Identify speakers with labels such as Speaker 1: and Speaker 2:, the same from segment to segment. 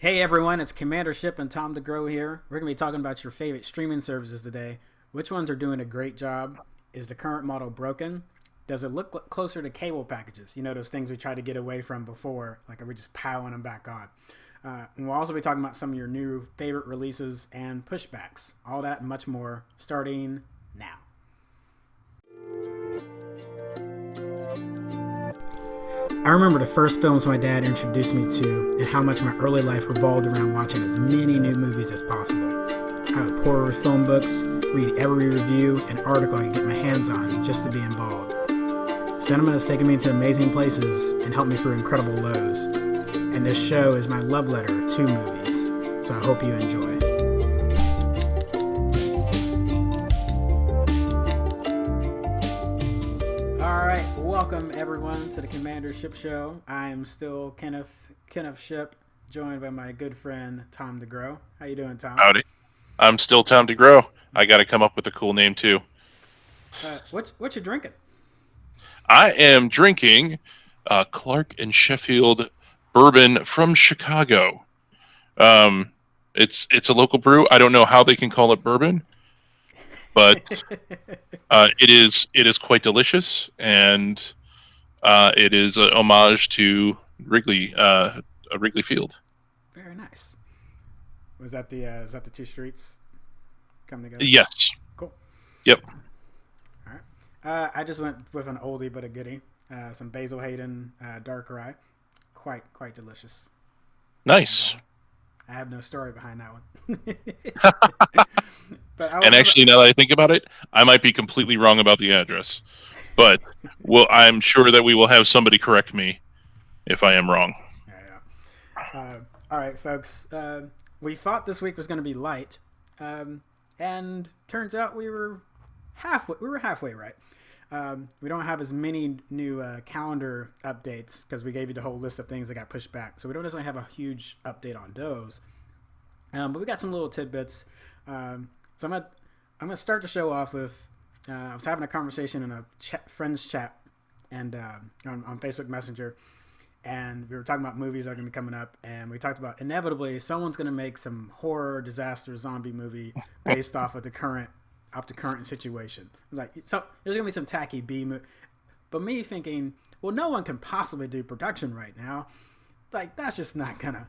Speaker 1: Hey everyone, it's Commander Shipp and Tom DeGroh here. We're going to be talking about your favorite streaming services today. Which ones are doing a great job? Is the current model broken? Does it look closer to cable packages? You know, those things we tried to get away from before. Like, are we just piling them back on? And we'll also be talking about some of your new favorite releases and pushbacks. All that and much more starting now. I remember the first films my dad introduced me to and how much my early life revolved around watching as many new movies as possible. I would pore over film books, read every review and article I could get my hands on just to be involved. Cinema has taken me to amazing places and helped me through incredible lows. And this show is my love letter to movies, so I hope you enjoy. Alright, welcome everyone to the Commander Shipp Show. I am still Kenneth Shipp, joined by my good friend Tom DeGroh. How you doing, Tom?
Speaker 2: Howdy. I'm still Tom DeGrow. I got to come up with a cool name too.
Speaker 1: What you drinking?
Speaker 2: I am drinking Clark and Sheffield bourbon from Chicago. It's a local brew. I don't know how they can call it bourbon, but it is quite delicious, and it is a homage to Wrigley Field.
Speaker 1: Very nice. Was that the is that the two streets come together?
Speaker 2: Yes.
Speaker 1: Cool.
Speaker 2: Yep.
Speaker 1: All right. I just went with an oldie but a goodie. Some Basil Hayden dark rye. Quite delicious.
Speaker 2: Nice.
Speaker 1: I have no story behind that one.
Speaker 2: And actually, now that I think about it, I might be completely wrong about the address. But I'm sure that we will have somebody correct me if I am wrong.
Speaker 1: Yeah. All right, folks. We thought this week was going to be light, and turns out we were halfway. We were halfway right. We don't have as many new calendar updates because we gave you the whole list of things that got pushed back. So we don't necessarily have a huge update on those. But we got some little tidbits. So I'm gonna start the show off with I was having a conversation in a friends chat and on Facebook Messenger, and we were talking about movies that are gonna be coming up, and we talked about inevitably someone's gonna make some horror disaster zombie movie based off the current situation. Like, so there's gonna be some tacky B movie, but me thinking, well, no one can possibly do production right now. Like, that's not gonna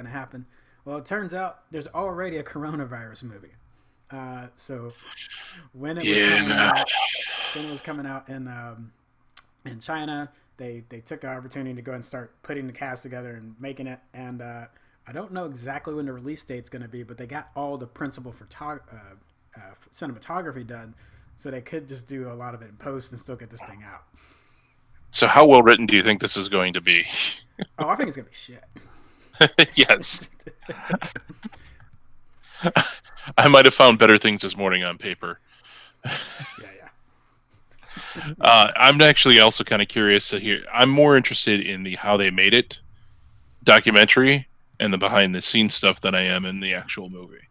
Speaker 1: happen. Well, it turns out there's already a coronavirus movie. So when it was coming out in China, they took an opportunity to go and start putting the cast together and making it. And I don't know exactly when the release date's going to be, but they got all the principal cinematography done, so they could just do a lot of it in post and still get this thing out.
Speaker 2: So how well written do you think this is going to be?
Speaker 1: Oh, I think it's going to be shit.
Speaker 2: Yes. I might have found better things this morning on paper.
Speaker 1: Yeah.
Speaker 2: I'm actually also kind of curious to hear. I'm more interested in the how they made it documentary and the behind the scenes stuff than I am in the actual movie.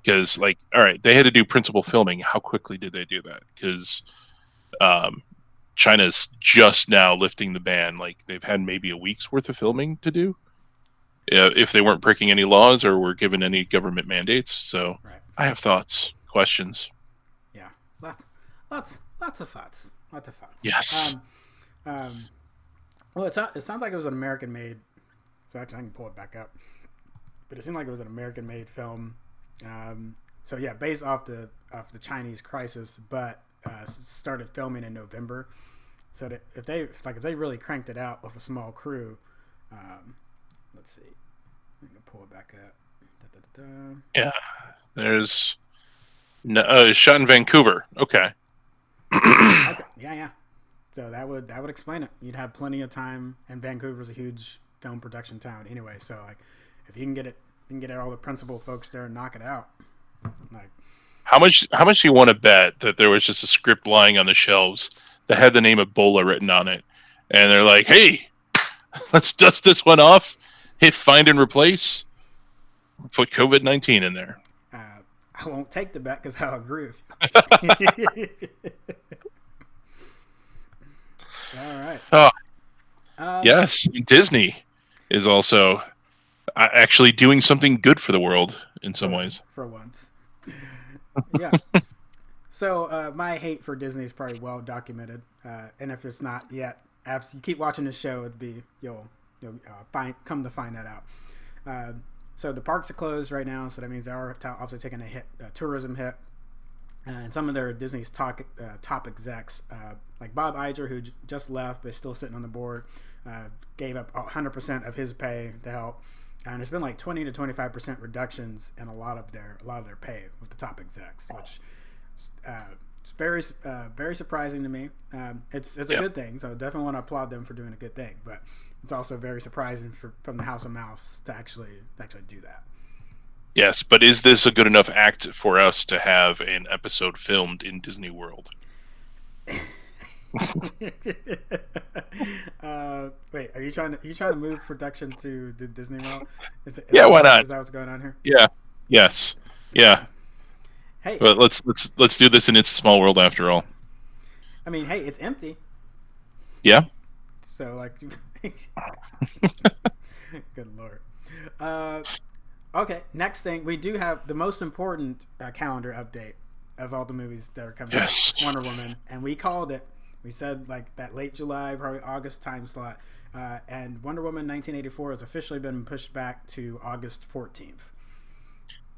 Speaker 2: Because, like, all right, they had to do principal filming. How quickly did they do that? Because China's just now lifting the ban. Like, they've had maybe a week's worth of filming to do, if they weren't breaking any laws or were given any government mandates. So
Speaker 1: Right.
Speaker 2: I have thoughts, questions.
Speaker 1: Yeah, lots of thoughts.
Speaker 2: Yes.
Speaker 1: Well, it sounds like it was an American-made. So actually, I can pull it back up. But it seemed like it was an American-made film. So yeah, based off the Chinese crisis, but started filming in November. So that if they really cranked it out with a small crew, let's see, I'm gonna pull it back up.
Speaker 2: Yeah, there's shot in Vancouver. Okay.
Speaker 1: Okay. Yeah. So that would explain it. You'd have plenty of time, and Vancouver's a huge film production town anyway. So like, if you can get all the principal folks there and knock it out. Like,
Speaker 2: How much do you want to bet that there was just a script lying on the shelves that had the name Ebola written on it, and they're like, "Hey, let's dust this one off, hit find and replace, put COVID-19 in there."
Speaker 1: I won't take the bet because I'll agree with you. All right.
Speaker 2: Oh, yes, Disney is also actually doing something good for the world in some ways.
Speaker 1: For once. Yeah. So my hate for Disney is probably well documented, and if it's not yet, as you keep watching the show, it'd be you'll come to find that out. Uh, so the parks are closed right now, so that means they are obviously taking a hit, a tourism hit. And some of their Disney's top execs, like Bob Iger, who just left but is still sitting on the board, gave up 100% of his pay to help. And there's been like 20 to 25% reductions in a lot of their pay with the top execs, which it's very surprising to me. It's a good thing, so definitely want to applaud them for doing a good thing. But it's also very surprising from the House of Mouths to actually do that.
Speaker 2: Yes, but is this a good enough act for us to have an episode filmed in Disney World?
Speaker 1: Wait, are you trying to move production to the Disney World?
Speaker 2: Yeah, why not?
Speaker 1: Is that what's going on here?
Speaker 2: Yeah. Yes. Yeah.
Speaker 1: Hey,
Speaker 2: but let's do this in It's a Small World after all.
Speaker 1: I mean, hey, it's empty.
Speaker 2: Yeah.
Speaker 1: So like, good lord. Okay, next thing, we do have the most important calendar update of all the movies that are coming out. Wonder Woman, and we called it. We said like that late July, probably August time slot, and Wonder Woman 1984 has officially been pushed back to August 14th.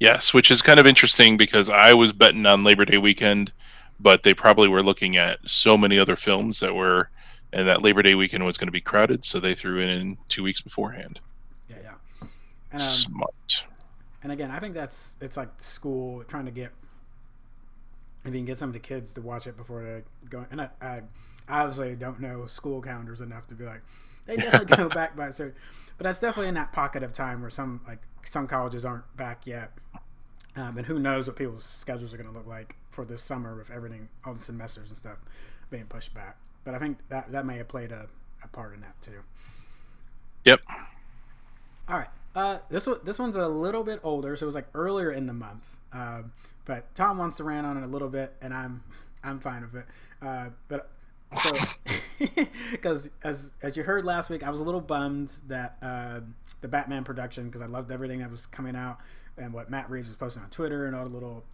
Speaker 2: Yes, which is kind of interesting because I was betting on Labor Day weekend, but they probably were looking at so many other films and that Labor Day weekend was going to be crowded, so they threw in 2 weeks beforehand.
Speaker 1: Yeah.
Speaker 2: Smart.
Speaker 1: And again, I think it's like school trying to get, if you can get some of the kids to watch it before they go. And I obviously don't know school calendars enough to be like, they definitely go back by a certain. But that's definitely in that pocket of time where some colleges aren't back yet, and who knows what people's schedules are going to look like for this summer with everything, all the semesters and stuff being pushed back. But I think that may have played a part in that too.
Speaker 2: Yep.
Speaker 1: All right. This one's a little bit older, so it was like earlier in the month. But Tom wants to rant on it a little bit, and I'm fine with it. But so because as you heard last week, I was a little bummed that the Batman production, because I loved everything that was coming out and what Matt Reeves was posting on Twitter and all the little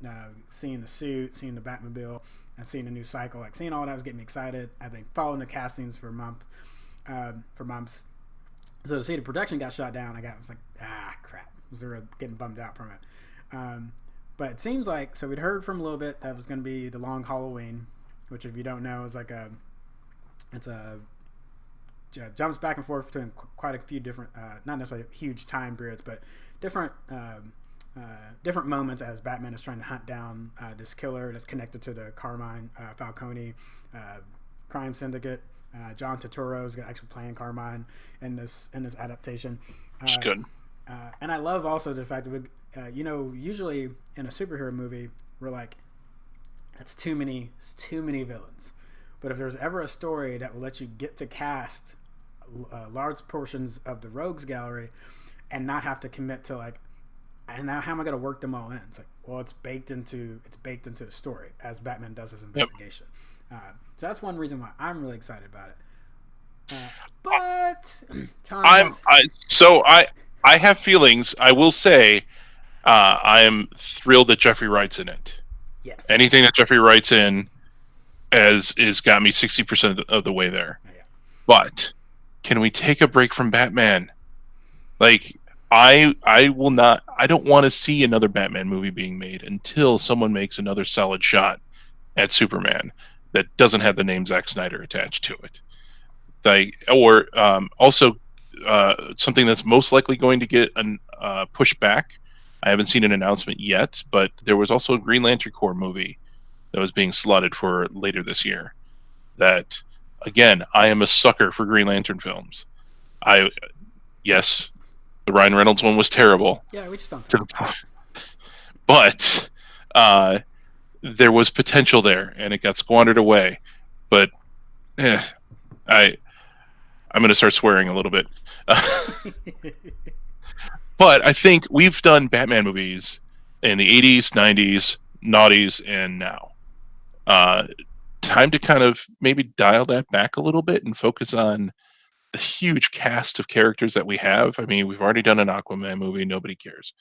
Speaker 1: seeing the suit, seeing the Batmobile, and seeing the new cycle, like seeing all that was getting me excited. I've been following the castings for months. So to see the production got shot down, I was like, crap. I was really getting bummed out from it. But it seems like, so we'd heard from a little bit that it was going to be The Long Halloween, which if you don't know is like jumps back and forth between quite a few different, not necessarily huge time periods, but different moments as Batman is trying to hunt down this killer that's connected to the Carmine Falcone crime syndicate. John Turturro is actually playing Carmine in this adaptation.
Speaker 2: Which is good.
Speaker 1: And I love also the fact that usually in a superhero movie we're like, it's too many villains. But if there's ever a story that will let you get to cast large portions of the rogues gallery and not have to commit to like, and now how am I going to work them all in? It's like, well, it's baked into the story as Batman does his investigation. Yep. So that's one reason why I'm really excited about it. But Tom,
Speaker 2: I have feelings. I will say, I am thrilled that Jeffrey Wright's in it.
Speaker 1: Yes.
Speaker 2: Anything that Jeffrey Wright's in is got me 60% of the way there.
Speaker 1: Yeah.
Speaker 2: But can we take a break from Batman? Like, I will not. I don't want to see another Batman movie being made until someone makes another solid shot at Superman that doesn't have the name Zack Snyder attached to it. Also something that's most likely going to get pushed back. I haven't seen an announcement yet, but there was also a Green Lantern Corps movie that was being slotted for later this year. That, again, I am a sucker for Green Lantern films. Yes, the Ryan Reynolds one was terrible.
Speaker 1: Yeah, we just don't talk about it.
Speaker 2: But there was potential there, and it got squandered away. But I'm going to start swearing a little bit. But I think we've done Batman movies in the 80s, 90s, noughties, and now. Time to kind of maybe dial that back a little bit and focus on the huge cast of characters that we have. I mean, we've already done an Aquaman movie. Nobody cares.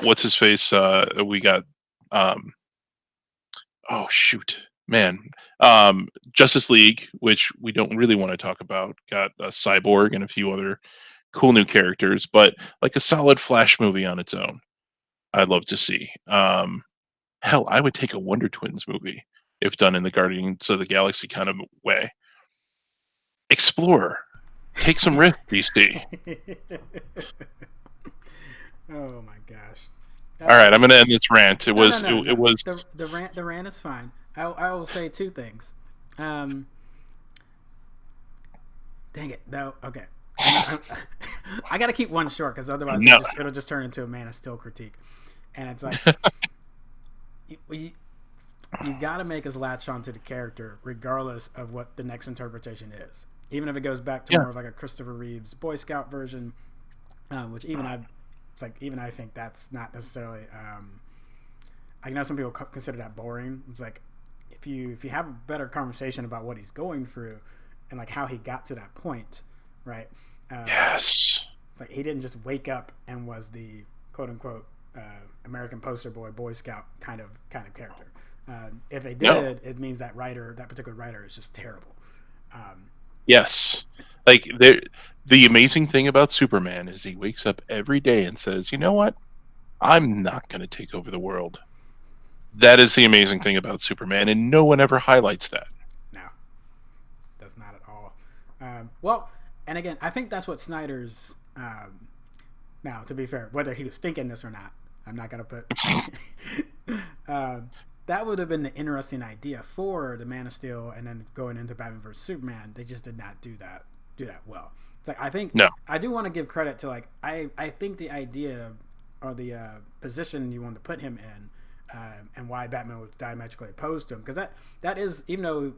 Speaker 2: What's his face? We got um, oh shoot, man, Justice League, which we don't really want to talk about. Got a Cyborg and a few other cool new characters, but like a solid Flash movie on its own, I'd love to see. Hell, I would take a Wonder Twins movie if done in the Guardians of the Galaxy kind of way. Explore, take some risks, DC.
Speaker 1: Oh my gosh.
Speaker 2: All right, I'm
Speaker 1: Um,
Speaker 2: going to end this rant.
Speaker 1: no, no,
Speaker 2: It
Speaker 1: no.
Speaker 2: was
Speaker 1: The rant is fine. I will say two things. Um, dang it. No. Okay. I got to keep one short because otherwise
Speaker 2: no.
Speaker 1: it'll just turn into a Man of Steel critique, and it's like you, you got to make us latch onto the character regardless of what the next interpretation is, even if it goes back to
Speaker 2: Yeah,
Speaker 1: more of like a Christopher Reeves Boy Scout version, which even I think that's not necessarily. I know some people consider that boring. It's like if you have a better conversation about what he's going through and like how he got to that point, right?
Speaker 2: yes.
Speaker 1: It's like he didn't just wake up and was the quote unquote American poster boy, Boy Scout kind of character. If they
Speaker 2: No.
Speaker 1: did, it means that particular writer, is just terrible. Um,
Speaker 2: Yes. Like the amazing thing about Superman is he wakes up every day and says, "You know what? I'm not going to take over the world." That is the amazing thing about Superman, and no one ever highlights that.
Speaker 1: no, that's not at all. Well, and again, I think that's what Snyder's. Now, to be fair, whether he was thinking this or not, I'm not gonna put. um, that would have been an interesting idea for the Man of Steel, and then going into Batman vs Superman. They just did not do that well. It's like I think
Speaker 2: No.
Speaker 1: I do want to give credit to like I think the idea or the position you want to put him in, and why Batman was diametrically opposed to him, because that is, even though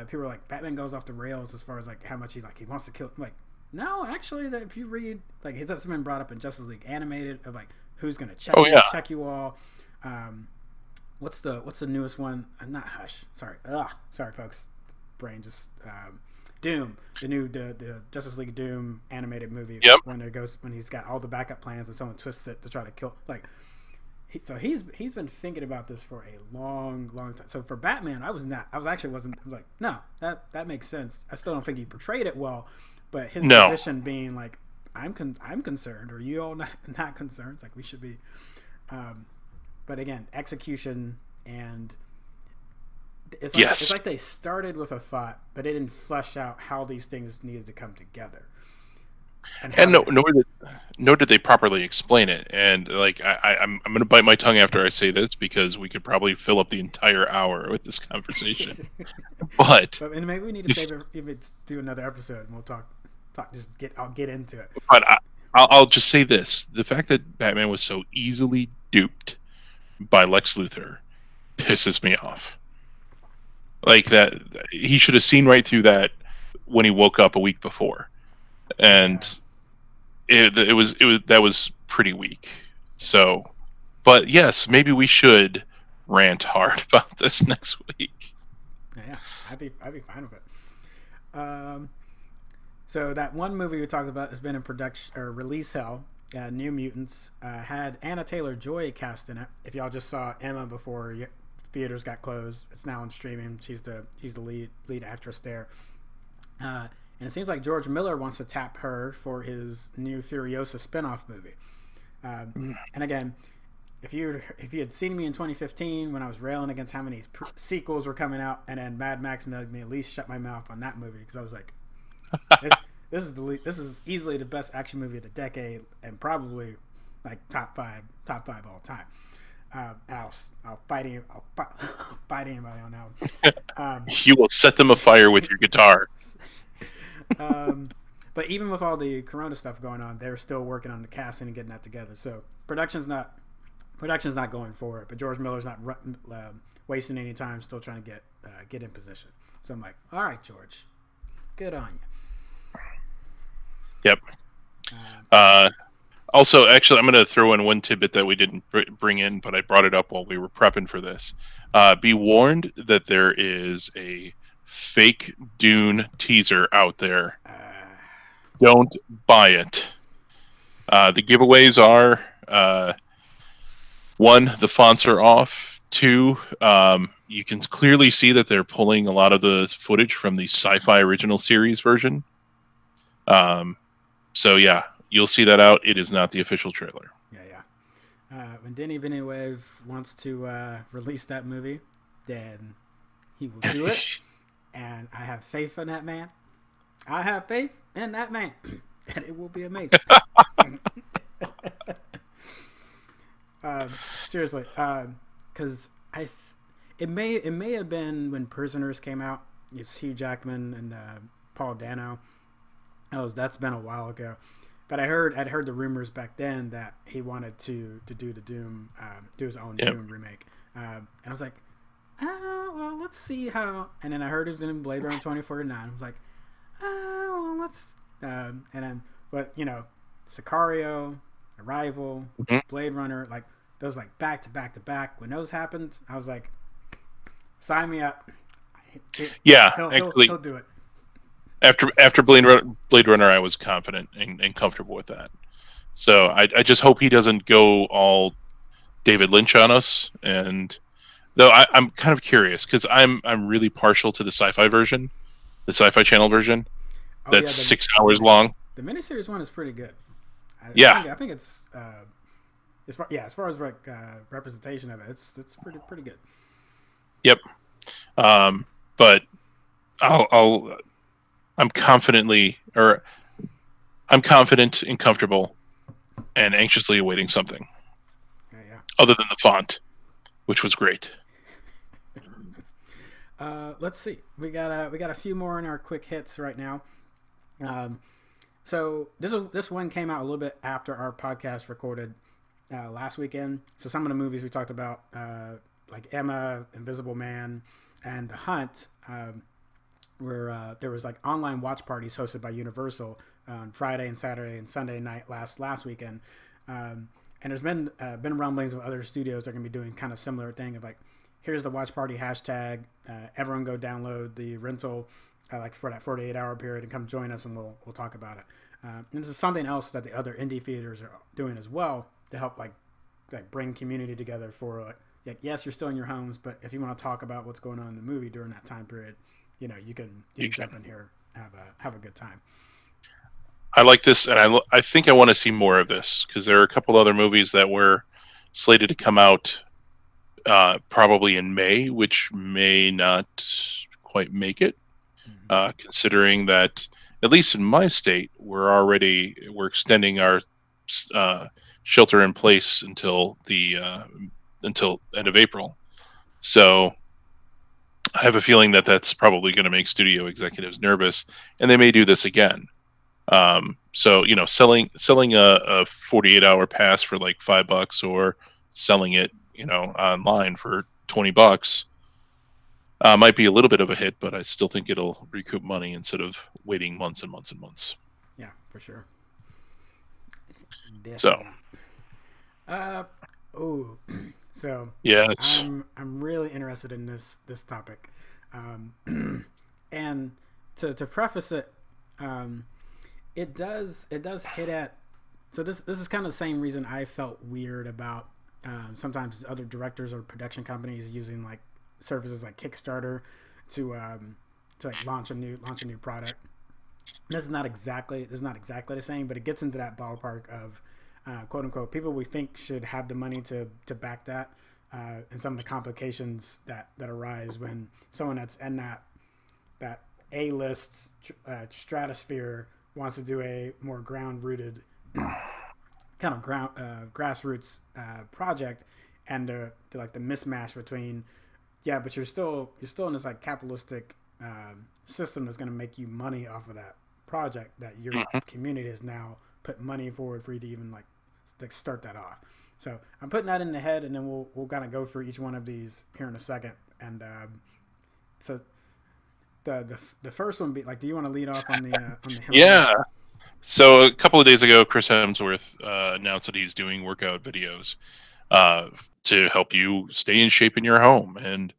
Speaker 1: people are like Batman goes off the rails as far as like how much he wants to kill, like no, actually, that if you read like that's been brought up in Justice League animated of like who's gonna
Speaker 2: Oh yeah.
Speaker 1: check you all. Um, what's the newest one? Not Hush. Sorry, folks. Brain just Doom. The Justice League Doom animated movie,
Speaker 2: Yep.
Speaker 1: when he's got all the backup plans and someone twists it to try to kill like. He's been thinking about this for a long time. So for Batman, I was like, no, that makes sense. I still don't think he portrayed it well, but his
Speaker 2: No.
Speaker 1: position being like, I'm concerned, or you all not concerned. It's like we should be. But again, execution, and
Speaker 2: Yes.
Speaker 1: it's like they started with a thought, but it didn't flesh out how these things needed to come together.
Speaker 2: And nor did they properly explain it. And like I'm going to bite my tongue after I say this because we could probably fill up the entire hour with this conversation. But
Speaker 1: and maybe we need to save it if it's do another episode, and we'll talk. I'll get into it.
Speaker 2: I'll just say this: the fact that Batman was so easily duped by Lex Luthor pisses me off. Like that, he should have seen right through that when he woke up a week before,
Speaker 1: Yeah,
Speaker 2: and it was that was pretty weak. So, but yes, maybe we should rant hard about this next week.
Speaker 1: yeah, I'd be fine with it. So that one movie we talked about has been in production or release hell. New Mutants had Anna Taylor-Joy cast in it. If y'all just saw Emma before theaters got closed, it's now on streaming. She's the lead actress there. And it seems like George Miller wants to tap her for his new Furiosa spinoff movie. And again, if you had seen me in 2015 when I was railing against how many sequels were coming out, and then Mad Max made me at least shut my mouth on that movie, because I was like, this is easily the best action movie of the decade, and probably like top five all time. And I'll fight anybody on that one.
Speaker 2: You will set them afire with your guitar.
Speaker 1: But even with all the Corona stuff going on, they're still working on the casting and getting that together. So production's not going for it. But George Miller's not wasting any time, still trying to get in position. So I'm like, all right, George, good on you.
Speaker 2: Yep. Also, actually, I'm going to throw in one tidbit that we didn't bring in, but I brought it up while we were prepping for this. Be warned that there is a fake Dune teaser out there Don't buy it. The giveaways are one, the fonts are off. Two, you can clearly see that they're pulling a lot of the footage from the Sci-Fi original series version. Um, so yeah, you'll see that out. It is not the official trailer.
Speaker 1: Yeah, yeah. When Denny Villeneuve wants to release that movie, then he will do it, and I have faith in that man. I have faith in that man, and it will be amazing. Seriously, because it may have been when Prisoners came out. It's Hugh Jackman and Paul Dano. That's been a while ago, but I'd heard the rumors back then that he wanted to do the Doom, do his own
Speaker 2: Yep.
Speaker 1: Doom remake, and I was like, well, let's see how. And then I heard he was in Blade Runner 2049. I was like, well, let's. And then, but Sicario, Arrival,
Speaker 2: Mhm.
Speaker 1: Blade Runner, like those like back to back to back. When those happened, I was like, sign me up.
Speaker 2: Yeah, actually,
Speaker 1: He'll do it.
Speaker 2: after Blade Runner, I was confident and comfortable with that. So I just hope he doesn't go all David Lynch on us. And though I'm kind of curious because I'm really partial to the Sci-Fi version, the Sci-Fi Channel version.
Speaker 1: Oh
Speaker 2: That's
Speaker 1: yeah,
Speaker 2: 6 hours long.
Speaker 1: the miniseries one is pretty good.
Speaker 2: Yeah.
Speaker 1: I think it's as far as like representation of it, it's pretty good.
Speaker 2: Yep. But I'll I'm confidently or I'm confident and comfortable and anxiously awaiting something
Speaker 1: Yeah, yeah.
Speaker 2: other than the font, which was great.
Speaker 1: Let's see. We got a few more in our quick hits right now. Um, so this one came out a little bit after our podcast recorded last weekend. So some of the movies we talked about, like Emma, Invisible Man, and The Hunt, where there was like online watch parties hosted by Universal on Friday and Saturday and Sunday night last weekend. And there's been rumblings of other studios that are gonna be doing kind of similar thing of like, here's the watch party hashtag. Everyone go download the rental like for that 48-hour period and come join us and we'll talk about it. And this is something else that the other indie theaters are doing as well to help like bring community together for like yes, you're still in your homes, but if you want to talk about what's going on in the movie during that time period, you can jump in here, have a good time.
Speaker 2: I like this, and I think I want to see more of this because there are a couple other movies that were slated to come out probably in May, which may not quite make it, considering that at least in my state we're extending our uh, shelter in place until end of April. So I have a feeling that that's probably going to make studio executives nervous, and they may do this again. So selling a 48-hour pass for like $5 or selling it online for $20 might be a little bit of a hit, but I still think it'll recoup money instead of waiting months and months and months.
Speaker 1: Yeah, for sure.
Speaker 2: So
Speaker 1: Definitely. Uh oh. So
Speaker 2: yeah, it's
Speaker 1: I'm really interested in this topic, and to preface it, um, it does hit at. So this is kind of the same reason I felt weird about sometimes other directors or production companies using like services like Kickstarter to like launch a new product. This is not exactly the same, but it gets into that ballpark of quote unquote people we think should have the money to back that, and some of the complications that arise when someone that's in that A list stratosphere wants to do a more ground rooted kind of grassroots project, and like the mismatch between but you're still in this like capitalistic system that's going to make you money off of that project that your community has now put money forward for you to even like start that off. So I'm putting that in the head, and then we'll kind of go through each one of these here in a second. And so the first one be like, do you want to lead off on the
Speaker 2: yeah.
Speaker 1: Hemsworth?
Speaker 2: So a couple of days ago, Chris Hemsworth announced that he's doing workout videos uh, to help you stay in shape in your home. And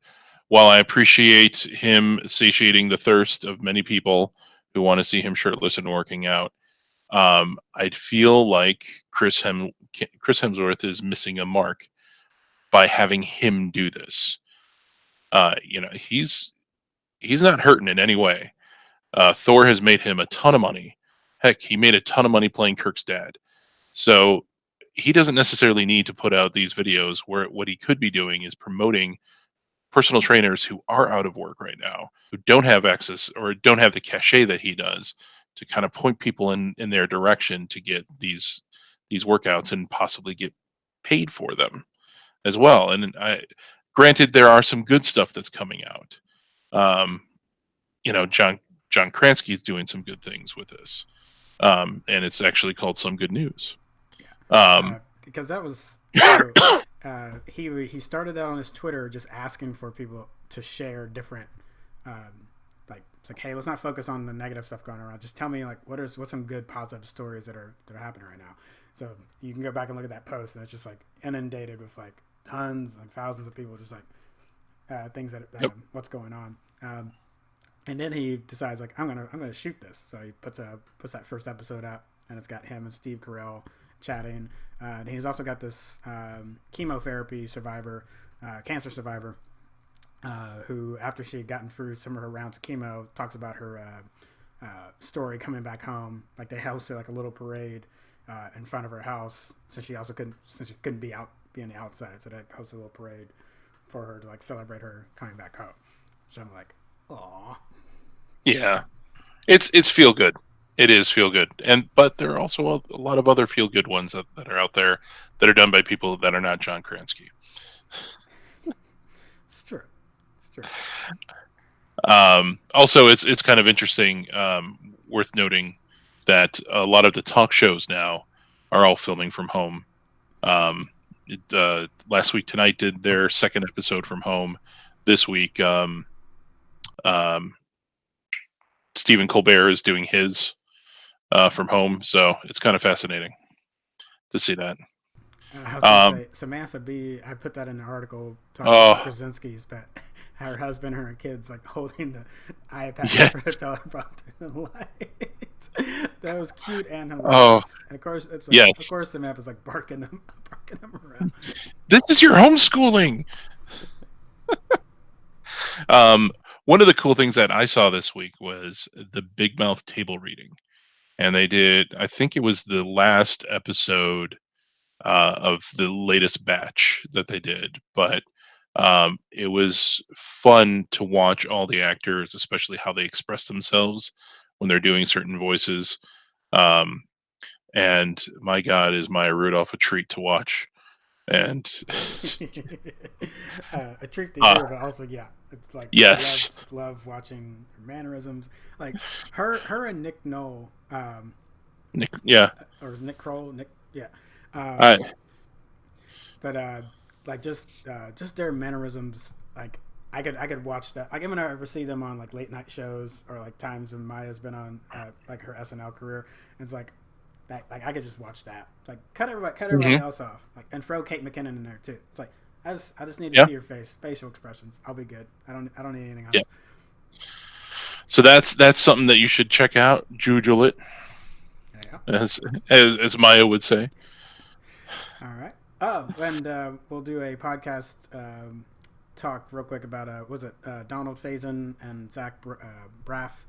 Speaker 2: while I appreciate him satiating the thirst of many people who want to see him shirtless and working out, I'd feel like Chris Hemsworth is missing a mark by having him do this. He's not hurting in any way. Thor has made him a ton of money. Heck, he made a ton of money playing Kirk's dad. So he doesn't necessarily need to put out these videos. Where what he could be doing is promoting personal trainers who are out of work right now, who don't have access or don't have the cachet that he does, to kind of point people in their direction to get these workouts and possibly get paid for them as well. And granted, there are some good stuff that's coming out. Um, John Kransky is doing some good things with this, and it's actually called Some Good News.
Speaker 1: Because that was so. He started out on his Twitter just asking for people to share different, like it's like, hey, let's not focus on the negative stuff going around. Just tell me like what's some good positive stories that are happening right now. So you can go back and look at that post, and it's just like inundated with like tons, like thousands of people just like things that
Speaker 2: Yep.
Speaker 1: what's going on. And then he decides like I'm gonna shoot this. So he puts that first episode out, and it's got him and Steve Carell chatting. And he's also got this chemotherapy survivor, cancer survivor, who after she had gotten through some of her rounds of chemo, talks about her story coming back home. Like they hosted like a little parade in front of her house, since she couldn't be on the outside. So they hosted a little parade for her to like celebrate her coming back home. So I'm like, aw.
Speaker 2: Yeah, it's feel good. It is feel good, but there are also a lot of other feel good ones that are out there that are done by people that are not John Kransky.
Speaker 1: It's true.
Speaker 2: Also, it's kind of interesting, worth noting that a lot of the talk shows now are all filming from home. Last week Tonight did their second episode from home. This week, Stephen Colbert is doing his from home, so it's kind of fascinating to see that.
Speaker 1: I was gonna say Samantha Bee. I put that in the article talking about Krasinski's, but her husband, her kids, like holding the iPad
Speaker 2: Yes.
Speaker 1: for the teleprompter and the lights. That was cute and hilarious.
Speaker 2: Oh,
Speaker 1: And of course, it's like,
Speaker 2: yes.
Speaker 1: Of course, Samantha's like barking them around.
Speaker 2: This is your homeschooling. One of the cool things that I saw this week was the Big Mouth table reading, and they did. I think it was the last episode of the latest batch that they did, but it was fun to watch all the actors, especially how they express themselves when they're doing certain voices. And my God, is Maya Rudolph a treat to watch? And
Speaker 1: A treat to hear, but also it's like
Speaker 2: yes,
Speaker 1: I love watching her mannerisms. Like her and Nick Knoll,
Speaker 2: Nick, yeah,
Speaker 1: or is Nick Kroll? Nick, yeah.
Speaker 2: I,
Speaker 1: But like just their mannerisms, like I could watch that. Like when I ever see them on like late night shows or like times when Maya's been on like her SNL career, and it's like that. Like I could just watch that. It's like cut everybody else off. Like and throw Kate McKinnon in there too. It's like I just need to see your facial expressions. I'll be good. I don't need anything else.
Speaker 2: yeah. So that's something that you should check out. Jujule it, as Maya would say.
Speaker 1: All right. Oh, and we'll do a podcast talk real quick about was it Donald Faison and Zach Braff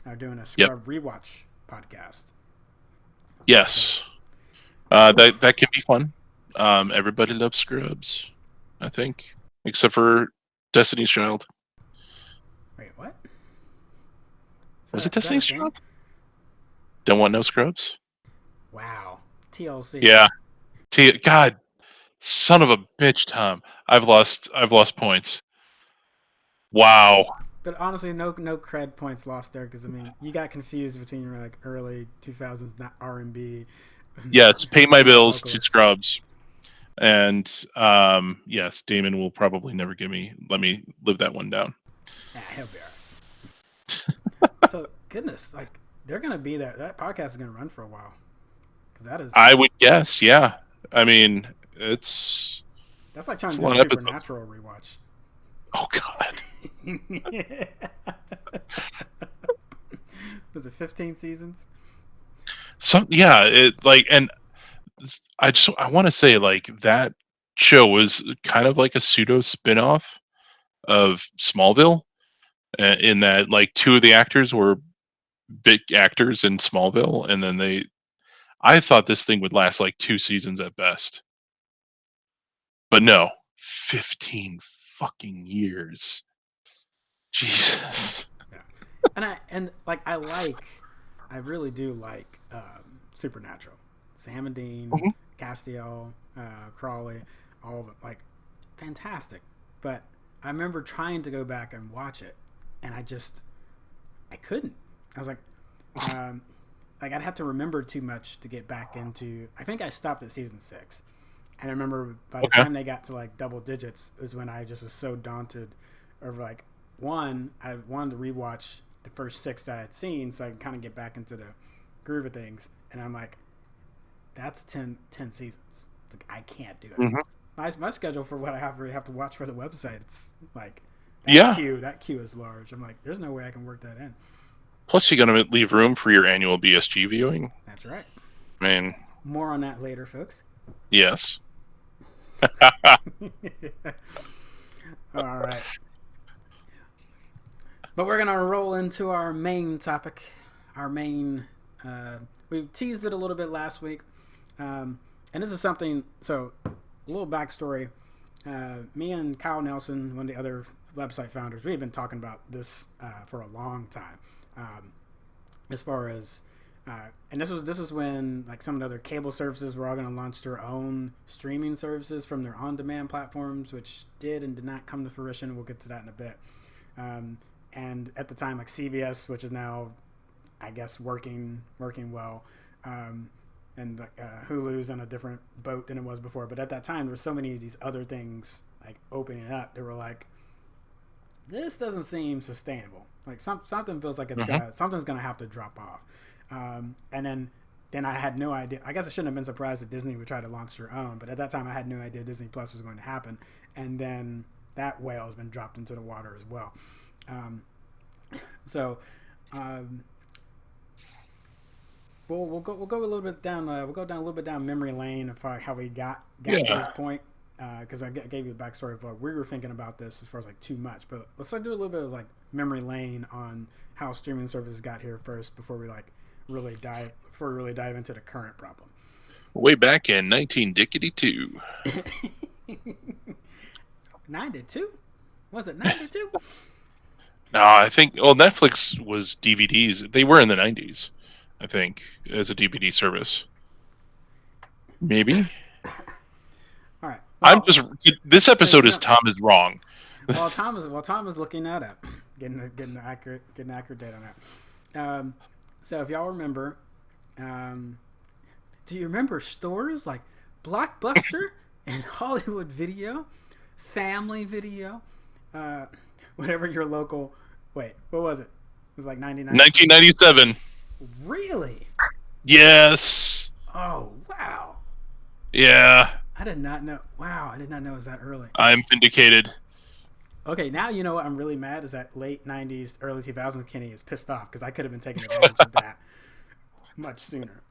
Speaker 1: are doing a Scrub rewatch podcast.
Speaker 2: Yes, that can be fun. Everybody loves Scrubs, I think, except for Destiny's Child.
Speaker 1: Wait, what?
Speaker 2: Was it Destiny's Child? Don't want no Scrubs.
Speaker 1: Wow, TLC.
Speaker 2: Yeah, God, son of a bitch, Tom. I've lost points. Wow.
Speaker 1: But honestly, no cred points lost there because I mean you got confused between your like early 2000s R&B.
Speaker 2: Yes, Pay My Bills to Scrubs, and yes, Damon will probably never let me live that one down.
Speaker 1: Yeah, he'll be alright. So goodness, like they're gonna be there. That podcast is gonna run for a while because that is.
Speaker 2: I would guess, yeah. I mean, that's
Speaker 1: like trying to do a Supernatural rewatch.
Speaker 2: Oh God.
Speaker 1: Was it 15 seasons?
Speaker 2: It like, and I want to say like that show was kind of like a pseudo spin-off of Smallville, in that like two of the actors were big actors in Smallville, and then I thought this thing would last like 2 seasons at best, but no, 15 fucking years. Jesus.
Speaker 1: Yeah. I really do like Supernatural. Sam and Dean,
Speaker 2: Mhm.
Speaker 1: Castiel, Crawley, all of it, like fantastic. But I remember trying to go back and watch it, and I couldn't. I was um, like I'd have to remember too much to get back into. I think I stopped at season 6, and I remember by the
Speaker 2: Okay.
Speaker 1: time they got to like double digits was when I just was so daunted over like one. I wanted to rewatch the first 6 that I'd seen so I can kind of get back into the groove of things, and I'm like, that's 10 seasons. It's like I can't do it.
Speaker 2: Mhm.
Speaker 1: My schedule for what I have to watch for the website, it's like
Speaker 2: Yeah.
Speaker 1: that queue is large. I'm like, there's no way I can work that in.
Speaker 2: Plus, you're gonna leave room for your annual BSG viewing.
Speaker 1: That's right.
Speaker 2: I mean,
Speaker 1: More on that later, folks.
Speaker 2: yes.
Speaker 1: All right. But we're gonna roll into our main topic. Our main. We teased it a little bit last week, and this is something. So, a little backstory. Me and Kyle Nelson, one of the other website founders, we had been talking about this for a long time. As far as and this is when like some of the other cable services were all going to launch their own streaming services from their on-demand platforms, which did and did not come to fruition. We'll get to that in a bit. And at the time, like CBS, which is now, I guess, working well, and Hulu's on a different boat than it was before. But at that time, there were so many of these other things like opening up. They were like, this doesn't seem sustainable. Like something feels like
Speaker 2: Mhm.
Speaker 1: something's gonna have to drop off. And then I had no idea. I guess I shouldn't have been surprised that Disney would try to launch their own, but at that time I had no idea Disney Plus was going to happen. And then that whale has been dropped into the water as well. Um, so um, we'll go a little bit down. We'll go down a little bit down memory lane of how we got to this
Speaker 2: Yeah.
Speaker 1: point. Because I gave you a backstory of what we were thinking about this as far as like too much, but let's like do a little bit of like memory lane on how streaming services got here first before we really dive into the current problem.
Speaker 2: Way back in 1992.
Speaker 1: 92? Was it 92?
Speaker 2: No, I think. Well, Netflix was DVDs. They were in the 90s, I think, as a DVD service. Maybe.
Speaker 1: All right.
Speaker 2: I'm
Speaker 1: Well,
Speaker 2: just. This episode is
Speaker 1: no.
Speaker 2: Tom is wrong.
Speaker 1: Tom is looking that up, getting accurate data on that. So if y'all remember, do you remember stores like Blockbuster and Hollywood Video, Family Video, uh, whatever your local? Wait, what was it? It was like 99.
Speaker 2: 1997.
Speaker 1: Really?
Speaker 2: Yes.
Speaker 1: Oh wow!
Speaker 2: Yeah.
Speaker 1: I did not know. Wow, I did not know it was that early.
Speaker 2: I'm vindicated.
Speaker 1: Okay, now you know what I'm really mad is that late 90s, early 2000s Kenny is pissed off because I could have been taking advantage of that much sooner.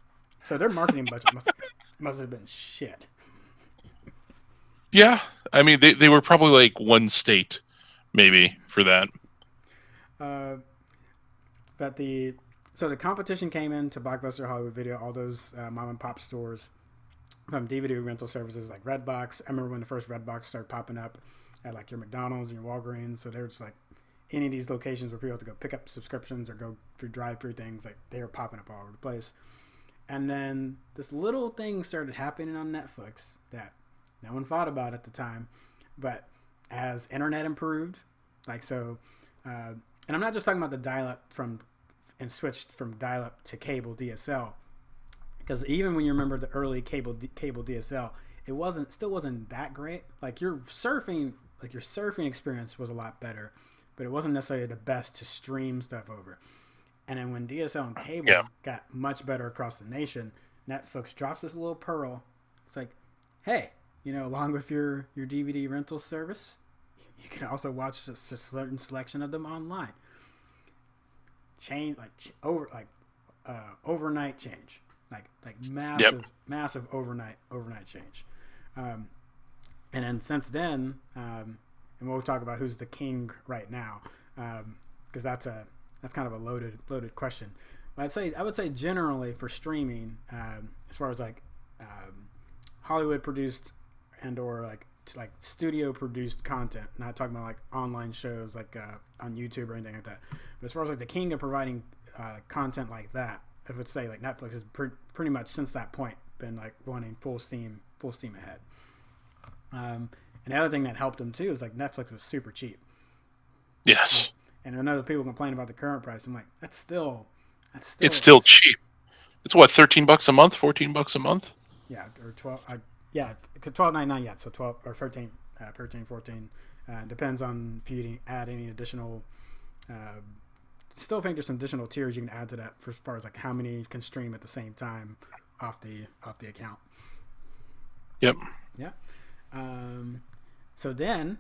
Speaker 1: So their marketing budget must have been shit.
Speaker 2: Yeah. I mean, they were probably like one state, maybe, for that.
Speaker 1: Uh, but the competition came into Blockbuster, Hollywood Video, all those mom and pop stores from DVD rental services like Redbox. I remember when the first Redbox started popping up at like your McDonald's and your Walgreens. So they were just like any of these locations where people have to go pick up subscriptions or go through drive-through things. Like they were popping up all over the place. And then this little thing started happening on Netflix that no one thought about at the time. But as internet improved, like so, and I'm not just talking about the dial-up and switched from dial-up to cable DSL, because even when you remember the early cable DSL, it still wasn't that great. Like your surfing experience was a lot better, but it wasn't necessarily the best to stream stuff over. And then when DSL and cable
Speaker 2: Yeah.
Speaker 1: got much better across the nation, Netflix drops this little pearl. It's like, hey, along with your DVD rental service, you can also watch a certain selection of them online. Overnight change. like
Speaker 2: Yep.
Speaker 1: massive overnight change. And then since then, and we'll talk about who's the king right now, because that's kind of a loaded question. But I would say generally for streaming, as far as like Hollywood produced and or like studio produced content, not talking about like online shows like on YouTube or anything like that. But as far as like the king of providing content like that, I would say like Netflix has pretty much since that point been like running full steam ahead. And the other thing that helped them too is like Netflix was super cheap.
Speaker 2: Yes.
Speaker 1: And I know that people complain about the current price. I'm like,
Speaker 2: It's still cheap. It's what, $13 a month, $14 a month?
Speaker 1: Yeah, or 12. Yeah, $12.99 yet. So 12 or 13, 14. Depends on if you add any additional. Still think there's some additional tiers you can add to that for as far as like how many can stream at the same time off the account.
Speaker 2: Yep.
Speaker 1: Yeah. So again,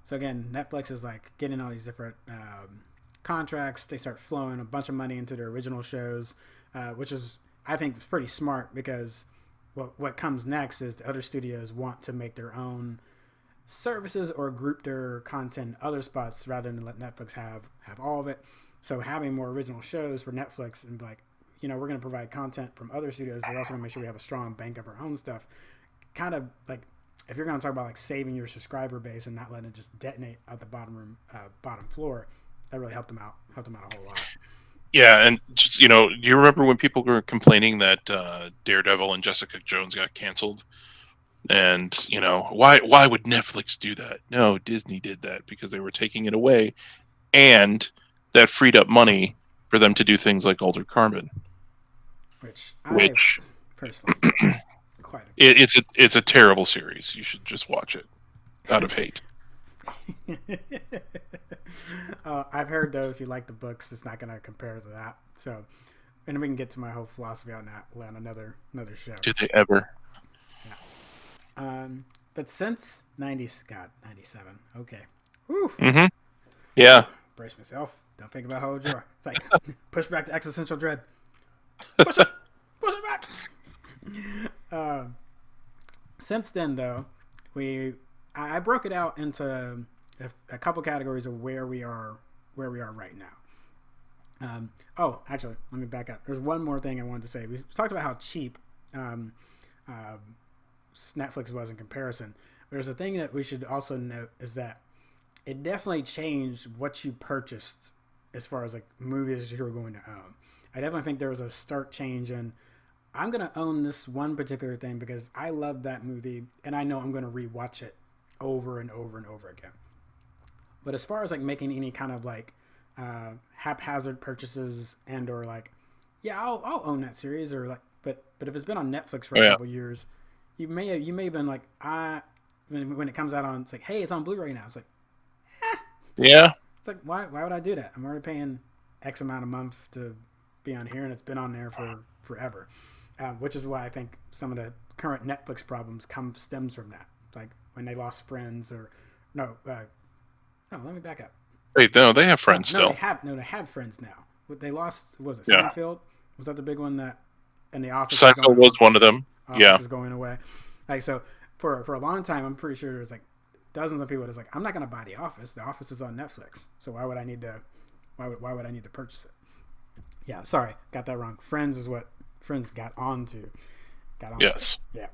Speaker 1: Netflix is like getting all these different contracts. They start flowing a bunch of money into their original shows, which is, I think, pretty smart because what comes next is the other studios want to make their own services or group their content in other spots rather than let Netflix have all of it. So having more original shows for Netflix and like, we're going to provide content from other studios, but we're also going to make sure we have a strong bank of our own stuff. Kind of like, if you're going to talk about like saving your subscriber base and not letting it just detonate out the bottom floor, that really helped them out a whole lot.
Speaker 2: Yeah, and just, do you remember when people were complaining that Daredevil and Jessica Jones got canceled? And why would Netflix do that? No, Disney did that because they were taking it away, and that freed up money for them to do things like Altered Carbon,
Speaker 1: which I
Speaker 2: which
Speaker 1: personally quite
Speaker 2: it's a terrible series. You should just watch it out of hate.
Speaker 1: I've heard though, if you like the books, it's not going to compare to that. So, and we can get to my whole philosophy on that on another show.
Speaker 2: Did they ever?
Speaker 1: Yeah. But since 97. Okay. Woof.
Speaker 2: Mm-hmm. Yeah.
Speaker 1: Brace myself. Don't think about how old you are. It's like push back to existential dread. Push it back. Since then, though, I broke it out into a couple categories of where we are right now. Actually, let me back up. There's one more thing I wanted to say. We talked about how cheap Netflix was in comparison. There's a thing that we should also note is that it definitely changed what you purchased as far as like movies you were going to own. I definitely think there was a stark change in, I'm going to own this one particular thing because I love that movie and I know I'm going to rewatch it over and over and over again. But as far as like making any kind of like haphazard purchases and or like, yeah, I'll own that series or like, but if it's been on Netflix for a couple years, you may have been like, when it comes out on, it's like, hey, it's on Blu-ray now. It's like,
Speaker 2: yeah.
Speaker 1: It's like, why would I do that? I'm already paying X amount a month to be on here, and it's been on there for forever. Which is why I think some of the current Netflix problems stems from that. Like when they lost Friends or let me back up.
Speaker 2: Wait, no, they have Friends still.
Speaker 1: They had Friends now. What they lost was it
Speaker 2: Yeah.
Speaker 1: Seinfeld? Was that the big one that? And The Office.
Speaker 2: Seinfeld was one of them.
Speaker 1: Office is going away. Like so, for a long time, I'm pretty sure there's like dozens of people that's like, I'm not going to buy The Office. The Office is on Netflix, so why would I need to? Why would I need to purchase it? Yeah, sorry, got that wrong. Friends is what Friends got onto.
Speaker 2: Yes.
Speaker 1: Yeah.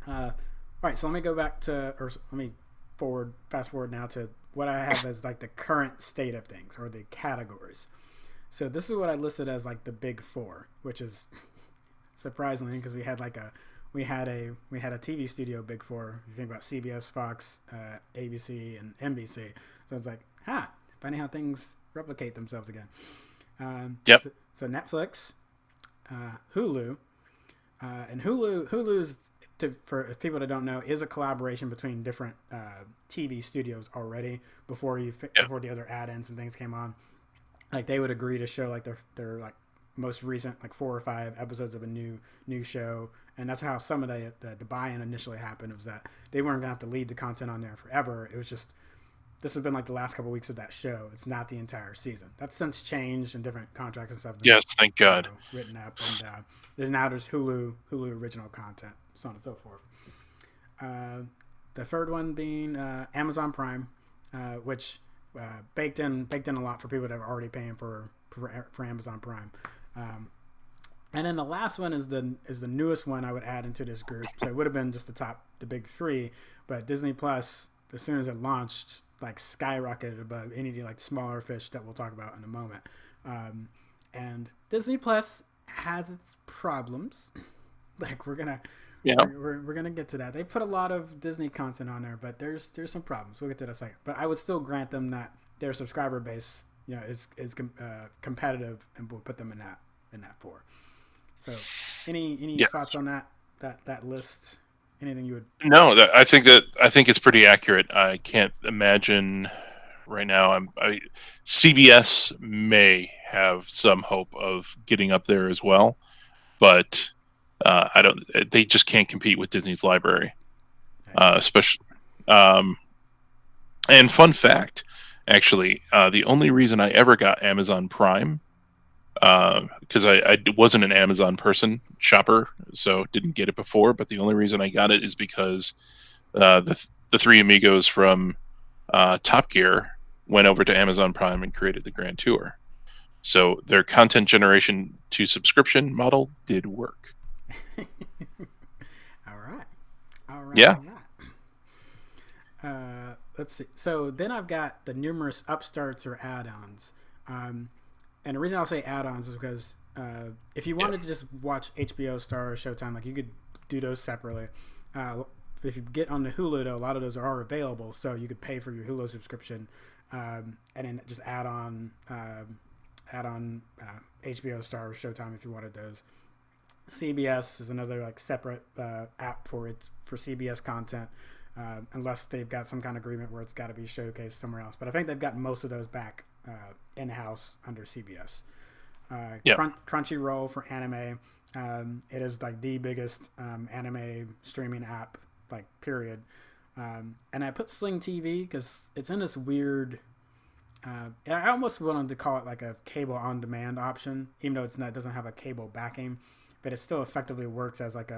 Speaker 1: All right, so let me go back to, or let me fast forward now to what I have as like the current state of things or the categories. So this is what I listed as like the big four, which is surprisingly because we had a TV studio big four. You think about CBS, Fox, ABC, and NBC. So it's like, funny how things replicate themselves again.
Speaker 2: Yep.
Speaker 1: So Netflix, Hulu, and Hulu's for if people that don't know is a collaboration between different TV studios already before the other add-ins and things came on. Like they would agree to show like their like most recent like 4 or 5 episodes of a new show, and that's how some of the buy-in initially happened. Was that they weren't gonna have to leave the content on there forever. It was just this has been like the last couple weeks of that show. It's not the entire season. That's since changed and different contracts and stuff been,
Speaker 2: Yes, thank God.
Speaker 1: written up, and now there's Hulu original content, so on and so forth. The third one being Amazon Prime, which baked in a lot for people that are already paying for Amazon Prime. And then the last one is the newest one I would add into this group. So it would have been just the big three, but Disney Plus, as soon as it launched, like skyrocketed above any like smaller fish that we'll talk about in a moment. And Disney Plus has its problems. Like we're gonna get to that. They put a lot of Disney content on there, but there's some problems. We'll get to that in a second. But I would still grant them that their subscriber base, is competitive, and we'll put them in that four. So, any thoughts on that list? Anything you would?
Speaker 2: No, I think it's pretty accurate. I can't imagine right now. CBS may have some hope of getting up there as well, but I don't. They just can't compete with Disney's library, especially. And fun fact, actually, the only reason I ever got Amazon Prime, because I wasn't an Amazon shopper, so didn't get it before. But the only reason I got it is because the three amigos from Top Gear went over to Amazon Prime and created the Grand Tour. So their content generation to subscription model did work.
Speaker 1: All right.
Speaker 2: Yeah.
Speaker 1: All right. Let's see. So then I've got the numerous upstarts or add-ons. And the reason I'll say add-ons is because if you wanted to just watch HBO, Star, or Showtime, like you could do those separately. If you get on the Hulu, though, a lot of those are available, so you could pay for your Hulu subscription and then just add on HBO, Star, or Showtime if you wanted those. CBS is another like separate app for CBS content, unless they've got some kind of agreement where it's got to be showcased somewhere else. But I think they've got most of those back in-house under CBS. Crunchyroll for anime. It is like the biggest anime streaming app, like period. And I put Sling TV because it's in this weird. I almost wanted to call it like a cable on demand option, even though it doesn't have a cable backing, but it still effectively works as like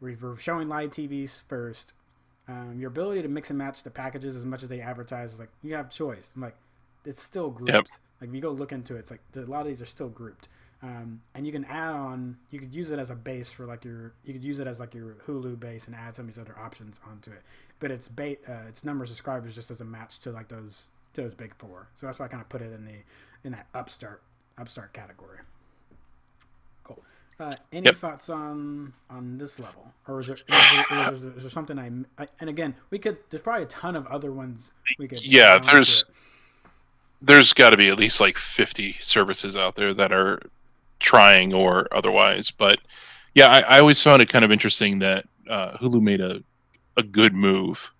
Speaker 1: we're showing live TVs first. Your ability to mix and match the packages as much as they advertise is like you have choice. I'm like, it's still grouped. Yep. Like if you go look into it, it's like a lot of these are still grouped. And you can add on. You could use it as a base for like you could use it as like your Hulu base and add some of these other options onto it. But its number of subscribers just doesn't match to like those big four. So that's why I kind of put it in that upstart category. Cool. Any thoughts on this level, or is there something I and again there's probably a ton of other ones we could.
Speaker 2: Yeah, there's got to be at least like 50 services out there that are trying or otherwise. But yeah, I always found it kind of interesting that Hulu made a good move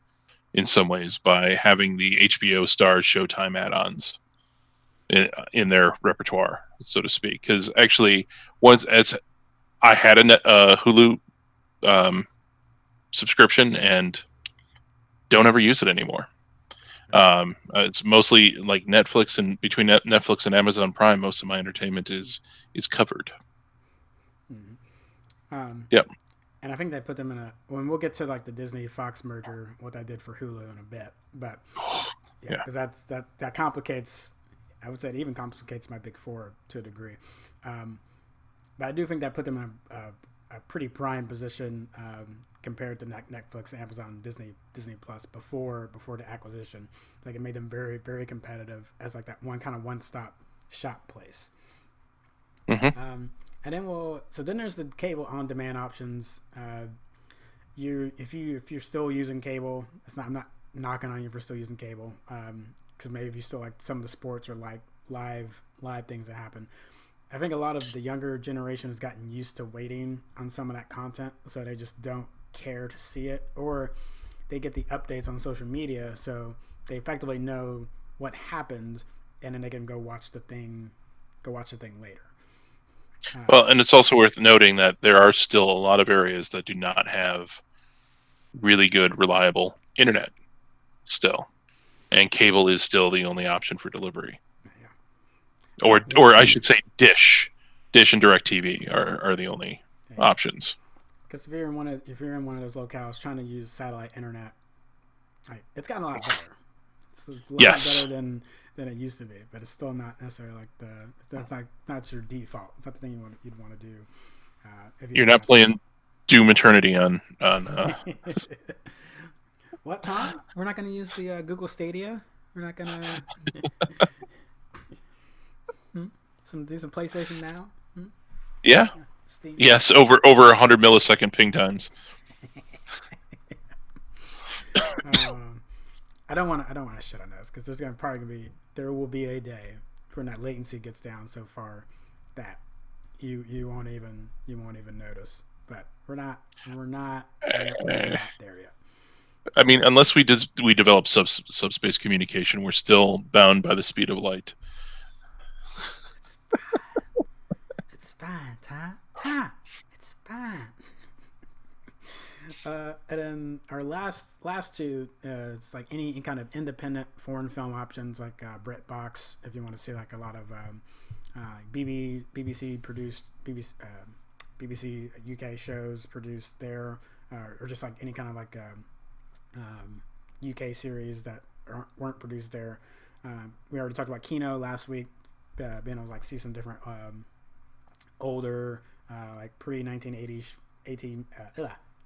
Speaker 2: in some ways by having the HBO Star Showtime add-ons in their repertoire, so to speak. Because actually, as I had a Hulu subscription and don't ever use it anymore. It's mostly like Netflix, and between Netflix and Amazon Prime, most of my entertainment is covered.
Speaker 1: Mm-hmm.
Speaker 2: Yep.
Speaker 1: And I think they put them in when we'll get to like the Disney Fox merger, what I did for Hulu in a bit, but yeah, because that complicates. I would say it even complicates my big four to a degree. But I do think that put them in a pretty prime position compared to Netflix, Amazon, Disney Plus before the acquisition. Like it made them very, very competitive as like that one-stop shop place.
Speaker 2: Mm-hmm.
Speaker 1: And then then there's the cable on-demand options. If you're still using cable, I'm not knocking on you for still using cable, because maybe if you still like some of the sports or like live things that happen. I think a lot of the younger generation has gotten used to waiting on some of that content, so they just don't care to see it, or they get the updates on social media, so they effectively know what happened, and then they can go watch the thing later.
Speaker 2: Well, and it's also worth noting that there are still a lot of areas that do not have really good, reliable internet still. and cable is still the only option for delivery.
Speaker 1: Yeah.
Speaker 2: Or
Speaker 1: Yeah.
Speaker 2: or I should say Dish and DirecTV are the only
Speaker 1: Yeah.
Speaker 2: options.
Speaker 1: Because if you're in one of those locales trying to use satellite internet, like, it's gotten a lot better. It's a lot better
Speaker 2: Yes.
Speaker 1: than it used to be, but it's still not necessarily like that's not your default. It's not the thing you'd want to do if you
Speaker 2: You're
Speaker 1: don't
Speaker 2: not
Speaker 1: have
Speaker 2: playing Doom Eternity on
Speaker 1: to. What, Tom? We're not going to use the Google Stadia. We're not going to do some PlayStation Now. Hmm?
Speaker 2: yeah.
Speaker 1: Steam.
Speaker 2: Yes, over 100 millisecond ping times.
Speaker 1: Um, I don't want to shit on those because there will be a day when that latency gets down so far that you won't even notice. But we're not there yet.
Speaker 2: I mean, unless we develop subspace communication, we're still bound by the speed of light.
Speaker 1: It's fine. It's fine, Ty. It's fine. And then our last two, it's like any kind of independent foreign film options, like BritBox, if you want to see like a lot of BBC produced BBC UK shows produced there, or just like any kind of like UK series that weren't produced there. We already talked about Kino last week, being able to like see some different older like pre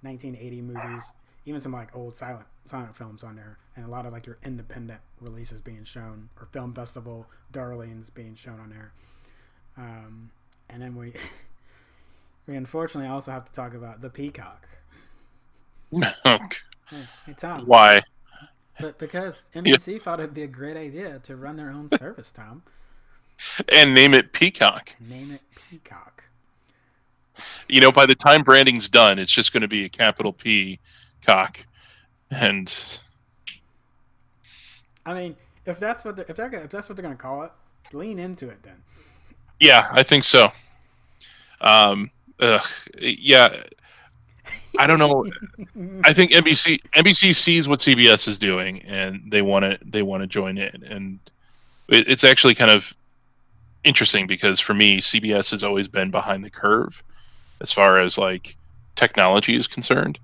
Speaker 1: 1980 movies, even some like old silent films on there, and a lot of like your independent releases being shown, or film festival darlings being shown on there. And then we we unfortunately also have to talk about the Peacock. Hey Tom,
Speaker 2: Why?
Speaker 1: but because
Speaker 2: Yeah.
Speaker 1: NBC thought it'd be a great idea to run their own service, Tom,
Speaker 2: And name it Peacock.
Speaker 1: and name it Peacock.
Speaker 2: By the time branding's done, it's just going to be a capital P cock. And
Speaker 1: I mean, if that's what they're gonna call it, lean into it then.
Speaker 2: yeah, I think so. Um, ugh, yeah, I don't know. I think NBC sees what CBS is doing, and they want to join in, and it's actually kind of interesting because for me, CBS has always been behind the curve as far as like technology is concerned.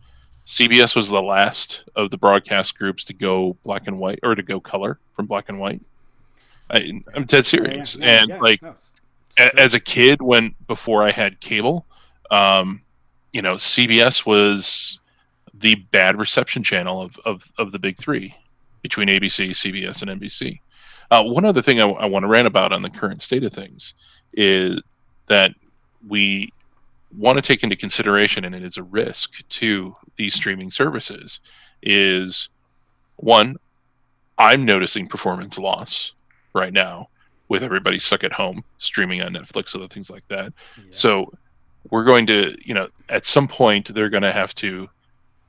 Speaker 2: CBS was the last of the broadcast groups to go black and white or to go color from black and white. I'm dead
Speaker 1: Yeah,
Speaker 2: serious,
Speaker 1: no,
Speaker 2: and
Speaker 1: yeah,
Speaker 2: like
Speaker 1: no, it's true.
Speaker 2: as a kid, when before I had cable, um, CBS was the bad reception channel of the big three between ABC, CBS, and NBC. One other thing I want to rant about on the current state of things is that we want to take into consideration, and it is a risk to these streaming services, is one, I'm noticing performance loss right now with everybody stuck at home streaming on Netflix, other things like that.
Speaker 1: Yep.
Speaker 2: So we're going to, at some point they're going to have to,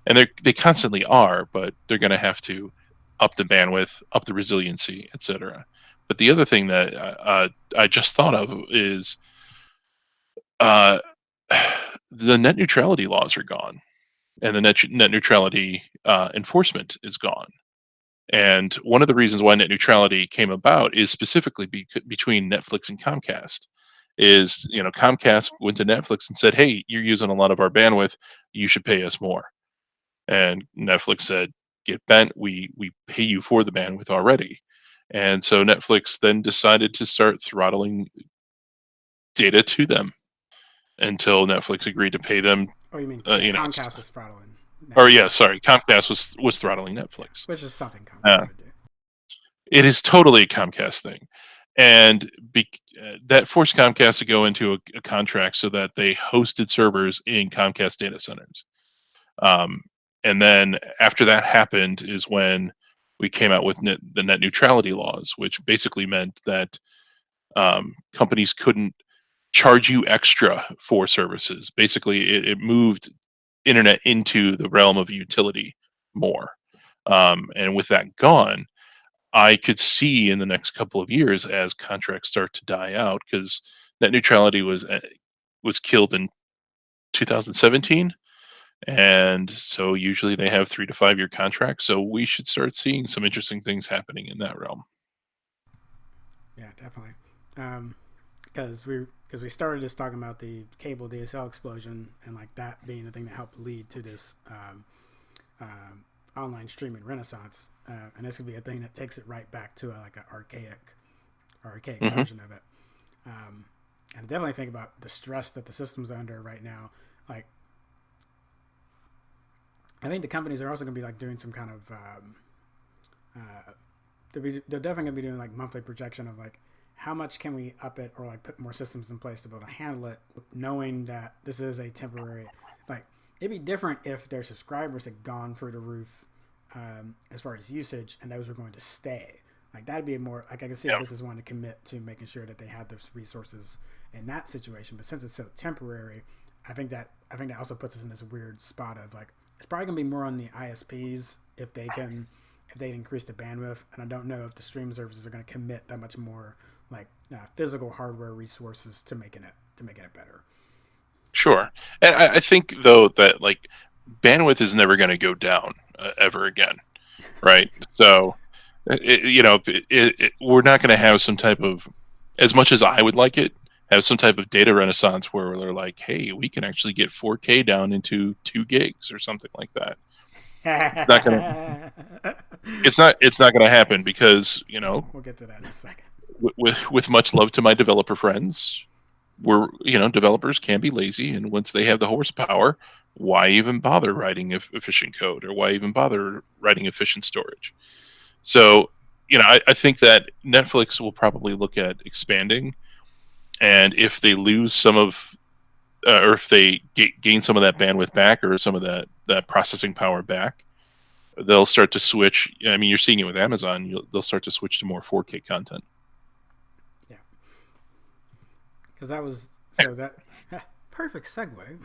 Speaker 2: and they constantly are, but they're going to have to up the bandwidth, up the resiliency, etc. But the other thing that I just thought of is uh, the net neutrality laws are gone, and the net neutrality enforcement is gone. And one of the reasons why net neutrality came about is specifically between Netflix and Comcast. Is Comcast went to Netflix and said, "Hey, you're using a lot of our bandwidth. You should pay us more." And Netflix said, "Get bent. We pay you for the bandwidth already." And so Netflix then decided to start throttling data to them until Netflix agreed to pay them.
Speaker 1: Oh, you mean
Speaker 2: Uh, you know,
Speaker 1: Comcast was throttling
Speaker 2: or yeah,
Speaker 1: Netflix?
Speaker 2: sorry, Comcast was throttling Netflix.
Speaker 1: Which is something Comcast
Speaker 2: Uh,
Speaker 1: would do.
Speaker 2: it is totally a Comcast thing, and that forced Comcast to go into a contract so that they hosted servers in Comcast data centers. Um, and then after that happened is when we came out with the net neutrality laws, which basically meant that companies couldn't charge you extra for services. Basically, it moved internet into the realm of utility more. And with that gone, I could see in the next couple of years as contracts start to die out, because net neutrality was killed in 2017, And so usually they have 3 to 5 year contracts. So we should start seeing some interesting things happening in that realm.
Speaker 1: Yeah, definitely. Because we started just talking about the cable DSL explosion and like that being the thing that helped lead to this online streaming renaissance, and this could be a thing that takes it right back to like an archaic
Speaker 2: Hmm.
Speaker 1: version of it. And I definitely think about the stress that the system's under right now. Like, I think the companies are also going to be like doing some kind of they're definitely going to be doing like monthly projection of like how much can we up it or like put more systems in place to be able to handle it, knowing that this is a temporary. Like, it'd be different if their subscribers had gone through the roof as far as usage, and those were going to stay. Like, that'd be more like I can see if
Speaker 2: Yeah.
Speaker 1: this is one to commit to making sure that they have those resources in that situation. But since it's so temporary, I think that also puts us in this weird spot of like it's probably gonna be more on the ISPs if they increase the bandwidth, and I don't know if the stream services are going to commit that much more like physical hardware resources to making it better.
Speaker 2: Sure. And I think though that like bandwidth is never going to go down ever again, right? So we're not going to have some type of, as much as I would like it, have some type of data renaissance where they're like, hey, we can actually get 4K down into 2 gigs or something like that. It's not going to. It's not. It's not going to happen because
Speaker 1: We'll get to that in a second.
Speaker 2: with much love to my developer friends, developers can be lazy, and once they have the horsepower, why even bother writing efficient code, or why even bother writing efficient storage? So I think that Netflix will probably look at expanding, and if they lose some of or if they gain some of that bandwidth back, or some of that processing power back, they'll start to switch. I mean, you're seeing it with Amazon. They'll start to switch to more 4K content.
Speaker 1: Yeah, because that was so that perfect segue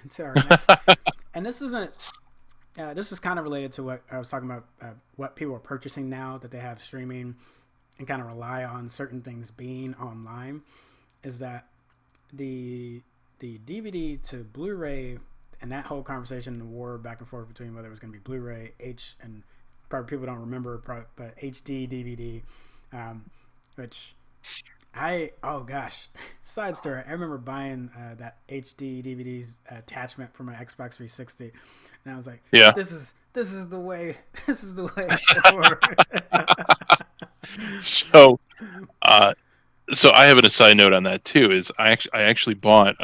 Speaker 1: into our next. And this isn't. This is kind of related to what I was talking about. What people are purchasing now that they have streaming and kind of rely on certain things being online. Is that the DVD to Blu-ray and that whole conversation, the war back and forth between whether it was going to be Blu-ray, and probably people don't remember, but HD DVD, which oh gosh, side story. I remember buying that HD DVD's attachment for my Xbox 360, and I was like,
Speaker 2: Yeah.
Speaker 1: this is the way this is the way forward.
Speaker 2: So, uh, so I have an aside note on that too. Is I actually bought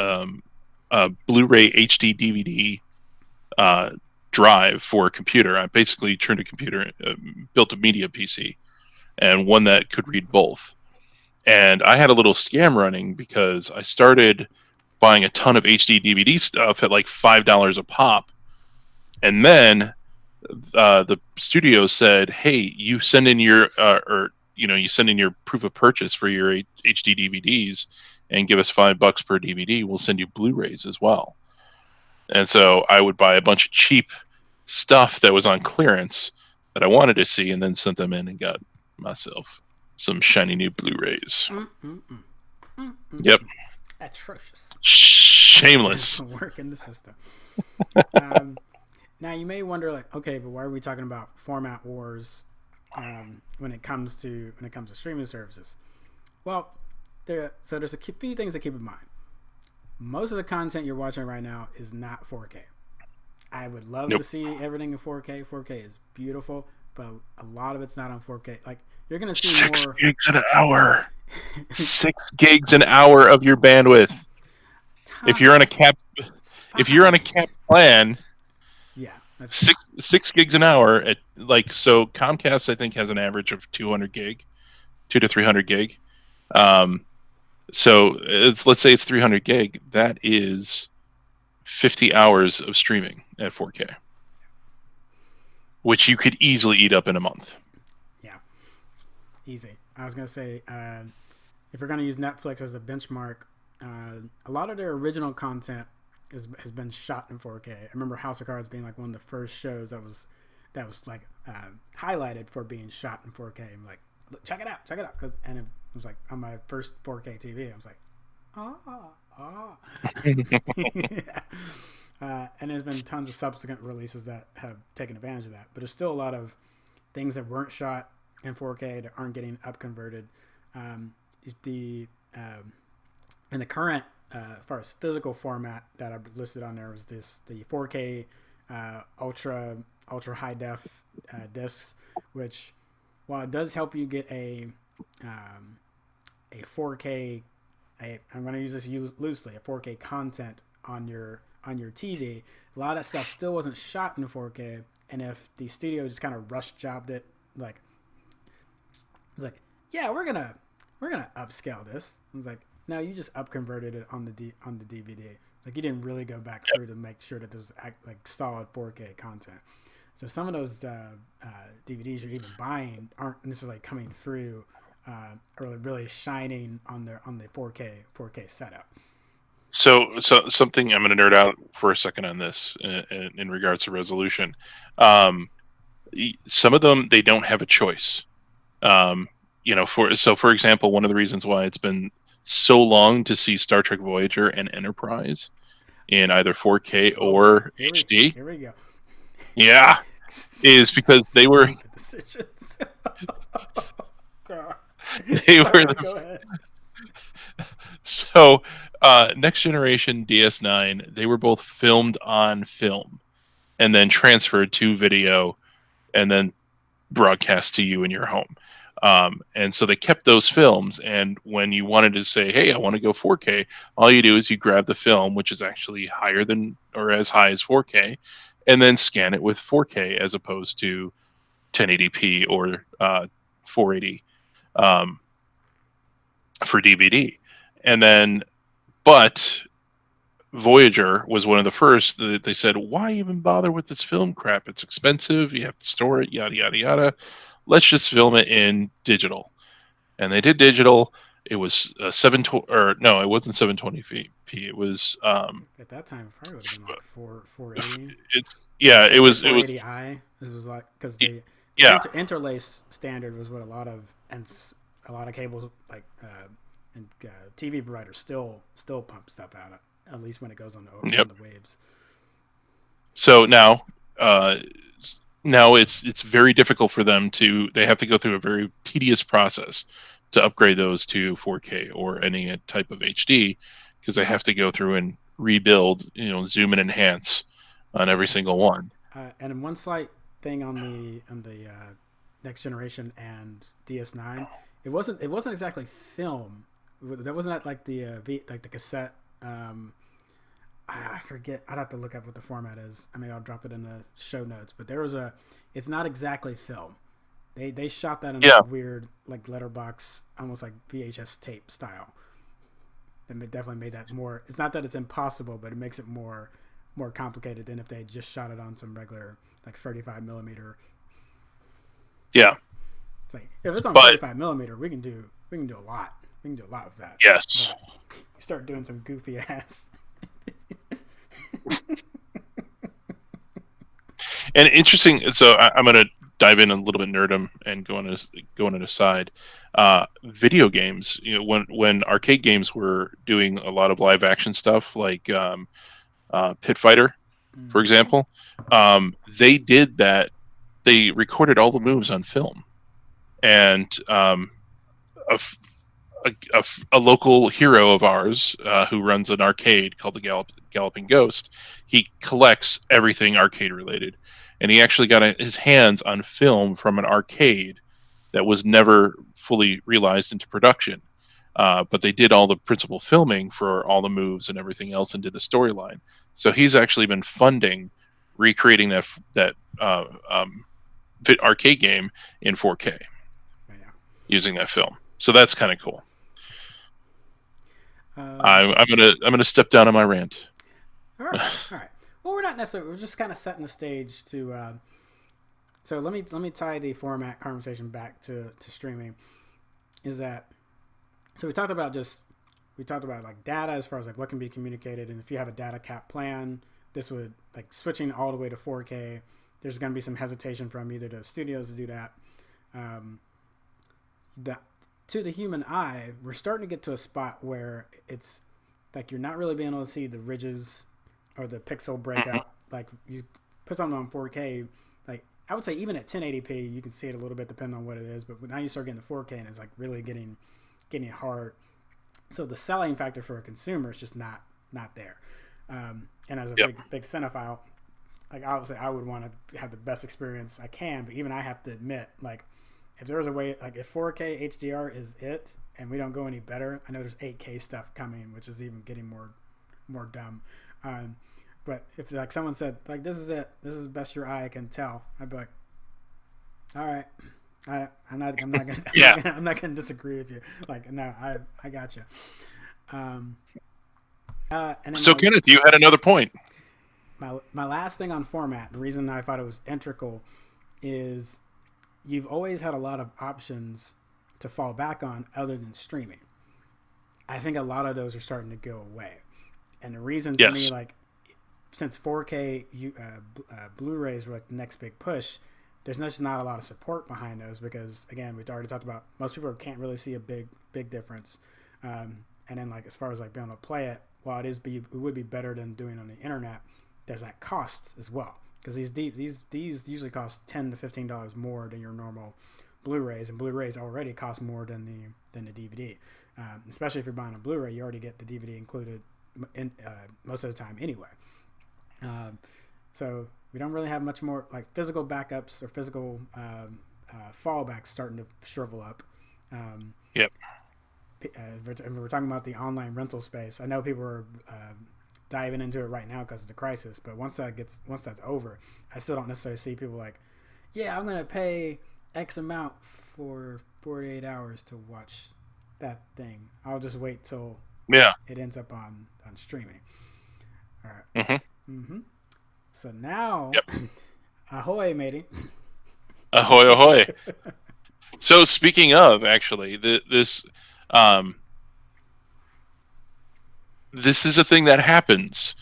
Speaker 2: a Blu-ray HD DVD uh, drive for a computer. I basically turned a computer, built a media PC, and one that could read both. And I had a little scam running because I started buying a ton of HD DVD stuff at like $5 a pop, and then the studio said, "Hey, you send in your you send in your proof of purchase for your HD DVDs, and give us $5 per DVD. We'll send you Blu-rays as well." And so I would buy a bunch of cheap stuff that was on clearance that I wanted to see, and then sent them in and got myself some shiny new Blu-rays. Yep,
Speaker 1: Atrocious.
Speaker 2: shameless.
Speaker 1: Work in the system. Um, Now you may wonder, like, okay, but why are we talking about format wars when it comes to streaming services? Well, there's a few things to keep in mind. Most of the content you're watching right now is not 4K. I would love to
Speaker 2: Nope.
Speaker 1: see everything in 4K. 4K is beautiful, but a lot of it's not on 4K. Like, you're gonna see
Speaker 2: Six
Speaker 1: more.
Speaker 2: gigs an hour. 6 gigs an hour of your bandwidth. If
Speaker 1: Top,
Speaker 2: you're on a cap,
Speaker 1: it's
Speaker 2: if you're on a
Speaker 1: fine.
Speaker 2: cap plan,
Speaker 1: Yeah, that's fair.
Speaker 2: six gigs an hour at like, so Comcast I think has an average of 200 gig, 2 to 300 gig. Um, so let's say it's 300 gig. That is 50 hours of streaming at 4K, which you could easily eat up in a month.
Speaker 1: Yeah, easy. I was gonna say, if you're gonna use Netflix as a benchmark, a lot of their original content has been shot in 4K. I remember House of Cards being like one of the first shows that was like highlighted for being shot in 4K. I'm like, check it out, and it was like on my first 4K TV. I was like, ah. Yeah. And there's been tons of subsequent releases that have taken advantage of that. But there's still a lot of things that weren't shot in 4K that aren't getting up converted. The in the current as far as physical format that I've listed on there was the 4K ultra high def discs, which while it does help you get a 4K, I'm going to use this loosely, a 4K content on your TV. A lot of that stuff still wasn't shot in 4K, and if the studio just kind of rush jobbed it, like, it's like, yeah, we're gonna upscale this. I was like, no, you just up converted it on the DVD. Like, you didn't really go back through to make sure that there's like solid 4K content. So some of those DVDs you're even buying aren't necessarily coming through or really shining on the 4K setup.
Speaker 2: So something I'm going to nerd out for a second on this in regards to resolution. Um, some of them, they don't have a choice. For example, one of the reasons why it's been so long to see Star Trek Voyager and Enterprise in either 4K or HD,
Speaker 1: Here we go.
Speaker 2: yeah, is because they were
Speaker 1: Stupid decisions. God.
Speaker 2: they
Speaker 1: All
Speaker 2: were
Speaker 1: right, go ahead.
Speaker 2: so Next Generation DS9. They were both filmed on film and then transferred to video and then broadcast to you in your home. And so they kept those films. And when you wanted to say, hey, I want to go 4K, all you do is you grab the film, which is actually higher than or as high as 4K, and then scan it with 4K as opposed to 1080p or 480 um, for DVD. And then, but Voyager was one of the first that they said, why even bother with this film crap? It's expensive. You have to store it, yada, yada, yada. Let's just film it in digital. And they did digital. It was 720, or no, it wasn't 720p. It was
Speaker 1: At that time, it probably would have been like 480.
Speaker 2: it's yeah,
Speaker 1: Or
Speaker 2: it was
Speaker 1: 480i. It was like because the
Speaker 2: yeah.
Speaker 1: interlace standard was what a lot of cables like and TV providers still pump stuff out at least when it goes on
Speaker 2: Yep.
Speaker 1: the waves.
Speaker 2: So uh, now it's very difficult for them to. They have to go through a very tedious process to upgrade those to 4K or any type of HD because they have to go through and rebuild, zoom and enhance on every single one.
Speaker 1: And one slight thing on the next generation and DS9, it wasn't exactly film. That wasn't like the like the cassette. I forget. I'd have to look up what the format is. I mean, I'll drop it in the show notes. But there was it's not exactly film. They shot that in
Speaker 2: Yeah.
Speaker 1: that weird like letterbox, almost like VHS tape style. And they definitely made that more. It's not that it's impossible, but it makes it more complicated than if they had just shot it on some regular like 35 millimeter.
Speaker 2: Yeah.
Speaker 1: It's like if it's on
Speaker 2: But
Speaker 1: 35 millimeter, we can do a lot. We can do a lot with that.
Speaker 2: yes.
Speaker 1: But you start doing some goofy ass.
Speaker 2: And interesting. So I'm going to dive in a little bit nerdum and go on an aside. Video games. When arcade games were doing a lot of live action stuff, like Pit Fighter, for example, they did that. They recorded all the moves on film, and a, a local hero of ours who runs an arcade called the Galloping Ghost. He collects everything arcade related, and he actually got his hands on film from an arcade that was never fully realized into production. But they did all the principal filming for all the moves and everything else and did the storyline. So he's actually been funding recreating that arcade game in 4K using that film. So that's kind of cool. I'm gonna step down on my rant.
Speaker 1: All right. Well, we're not necessarily. We're just kind of setting the stage to. So let me tie the format conversation back to streaming. Is that so? We talked about like data as far as like what can be communicated, and if you have a data cap plan, this would like switching all the way to 4K. There's going to be some hesitation from either the studios to do that. To the human eye, we're starting to get to a spot where it's like you're not really being able to see the ridges or the pixel breakout. Like you put something on 4K, like I would say even at 1080p, you can see it a little bit depending on what it is. But now you start getting the 4K, and it's like really getting hard. So the selling factor for a consumer is just not there. And as a
Speaker 2: Yep.
Speaker 1: big cinephile, like obviously I would want to have the best experience I can, but even I have to admit, like if there was a way, like if 4K HDR is it, and we don't go any better, I know there's 8K stuff coming, which is even getting more dumb. But if like someone said like this is it, this is the best your eye can tell, I'd be like, all right. I'm not gonna
Speaker 2: Yeah.
Speaker 1: I'm not gonna disagree with you. Like no, I got you. Um, and then
Speaker 2: So Kenneth, you had another point.
Speaker 1: my last thing on format, the reason I thought it was integral is you've always had a lot of options to fall back on other than streaming. I think a lot of those are starting to go away. And the reason to me,
Speaker 2: Yes.
Speaker 1: like, since 4K Blu-rays were like the next big push, there's just not a lot of support behind those because, again, we've already talked about most people can't really see a big difference. And then, like, as far as like being able to play it, while it would be better than doing it on the internet, there's that costs as well because these usually cost $10 to $15 more than your normal Blu-rays, and Blu-rays already cost more than the DVD. Especially if you're buying a Blu-ray, you already get the DVD included most of the time anyway. So we don't really have much more like physical backups or physical fallbacks starting to shrivel up.
Speaker 2: Yep.
Speaker 1: We're talking about the online rental space. I know people are diving into it right now because of the crisis, but once that's over, I still don't necessarily see people like, yeah, I'm gonna pay X amount for 48 hours to watch that thing. I'll just wait till
Speaker 2: Yeah.
Speaker 1: it ends up on streaming. All right.
Speaker 2: Mm-hmm.
Speaker 1: So now,
Speaker 2: Yep.
Speaker 1: ahoy, matey.
Speaker 2: Ahoy, ahoy. So speaking of, actually, um, this is a thing that happens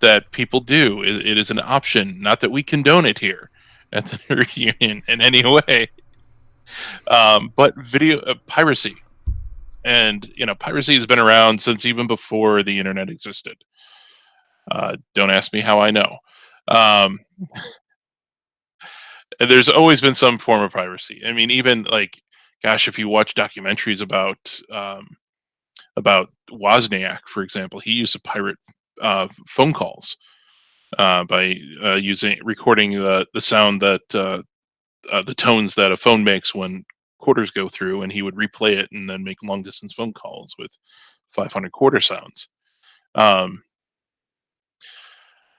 Speaker 2: that people do. It is an option. Not that we condone it here at the reunion in any way, but video piracy. And piracy has been around since even before the internet existed. Don't ask me how I know. Um, there's always been some form of piracy. I mean, even like, gosh, if you watch documentaries about Wozniak, for example, he used to pirate phone calls by recording the sound that the tones that a phone makes when quarters go through, and he would replay it and then make long distance phone calls with 500 quarter sounds.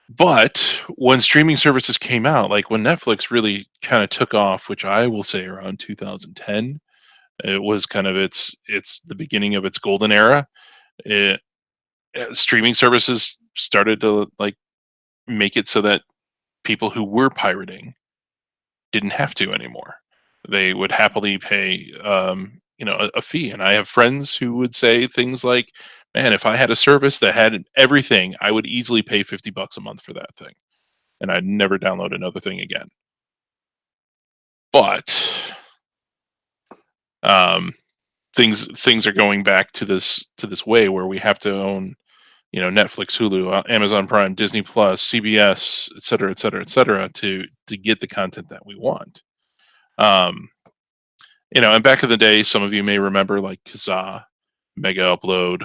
Speaker 2: But when streaming services came out, like when Netflix really kind of took off, which I will say around 2010, it was kind of it's the beginning of its golden era. It, streaming services started to like make it so that people who were pirating didn't have to anymore. They would happily pay, a fee. And I have friends who would say things like, "Man, if I had a service that had everything, I would easily pay $50 a month for that thing, and I'd never download another thing again." But um, things are going back to this way where we have to own, Netflix, Hulu, Amazon Prime, Disney Plus, CBS, et cetera, et cetera, et cetera, to get the content that we want. Um, and back in the day, some of you may remember like Kazaa, Mega Upload.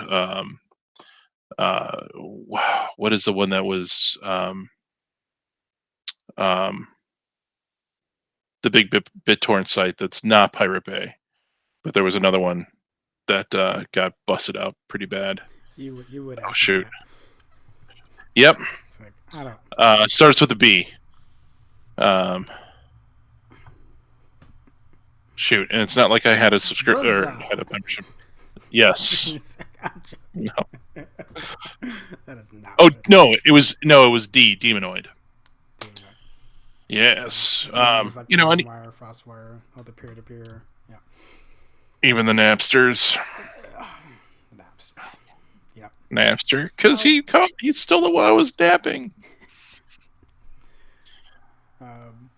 Speaker 2: What is the one that was um, the big BitTorrent site that's not Pirate Bay? But there was another one that got busted out pretty bad.
Speaker 1: You would
Speaker 2: Oh
Speaker 1: ask me
Speaker 2: shoot!
Speaker 1: that.
Speaker 2: Yep.
Speaker 1: It's like, I don't.
Speaker 2: Starts with a B. Um, shoot, and it's not like I had a subscription or
Speaker 1: Buzza.
Speaker 2: had a membership. Yes. No.
Speaker 1: That is not
Speaker 2: Oh
Speaker 1: what it
Speaker 2: no,
Speaker 1: is.
Speaker 2: it was Demonoid.
Speaker 1: Anyway,
Speaker 2: Yes.
Speaker 1: Demon is like the
Speaker 2: And
Speaker 1: LimeWire, FrostWire, all the peer-to-peer. Yeah.
Speaker 2: even the Napsters,
Speaker 1: Napsters. Yep.
Speaker 2: Napster, because
Speaker 1: Well,
Speaker 2: he stole it while I was napping.
Speaker 1: um,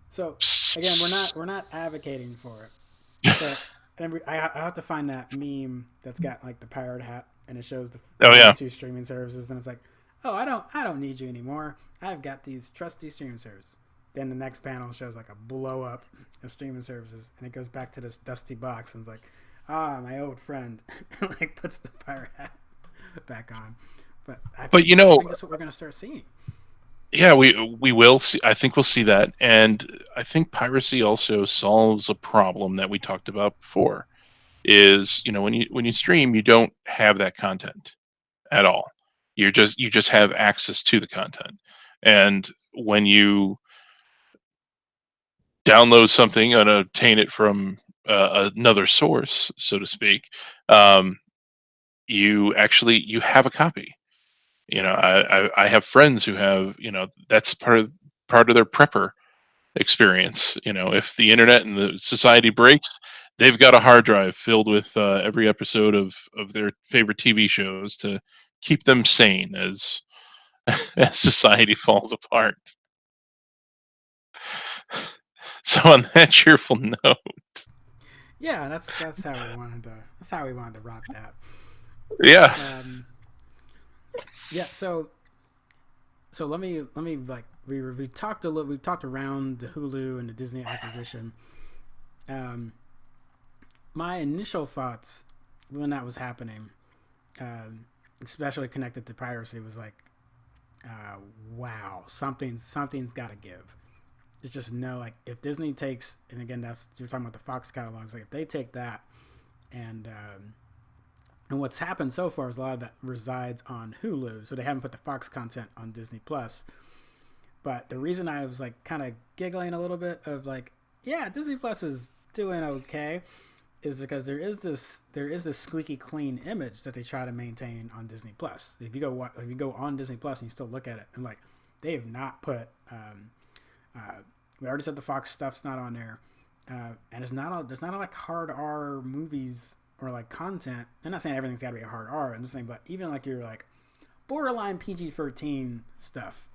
Speaker 1: so again, we're not advocating for it, but and I have to find that meme that's got like the pirate hat and it shows
Speaker 2: Oh
Speaker 1: the
Speaker 2: yeah.
Speaker 1: two streaming services and it's like oh, I don't need you anymore. I've got these trusty streaming services. Then the next panel shows like a blow up of streaming services, and it goes back to this dusty box, and it's like, ah, my old friend, like puts the pirate hat back on. But I
Speaker 2: But
Speaker 1: think I think that's what we're gonna start seeing.
Speaker 2: yeah, we will see. I think we'll see that, and I think piracy also solves a problem that we talked about before. Is when you stream, you don't have that content at all. You just have access to the content, and when you download something and obtain it from another source, so to speak, um, you have a copy. I have friends who have that's part of their prepper experience. If the internet and the society breaks, they've got a hard drive filled with every episode of their favorite TV shows to keep them sane as as society falls apart. So on that cheerful note,
Speaker 1: Yeah, that's how we wanted to wrap that.
Speaker 2: yeah,
Speaker 1: Um, yeah, so let me like we talked a little we talked around the Hulu and the Disney acquisition. Um, my initial thoughts when that was happening, especially connected to piracy, was like, uh, wow, something's got to give. It's just no, like if Disney takes, and again, that's you're talking about the Fox catalogs. Like if they take that, and what's happened so far is a lot of that resides on Hulu, so they haven't put the Fox content on Disney Plus. But the reason I was like kind of giggling a little bit of like, yeah, Disney Plus is doing okay, is because there is this squeaky clean image that they try to maintain on Disney Plus. If you go on Disney Plus and you still look at it, and like they have not put. We already said the Fox stuff's not on there, and there's not like hard R movies or like content. I'm not saying everything's got to be a hard R. I'm just saying, but even like your like borderline PG-13 stuff,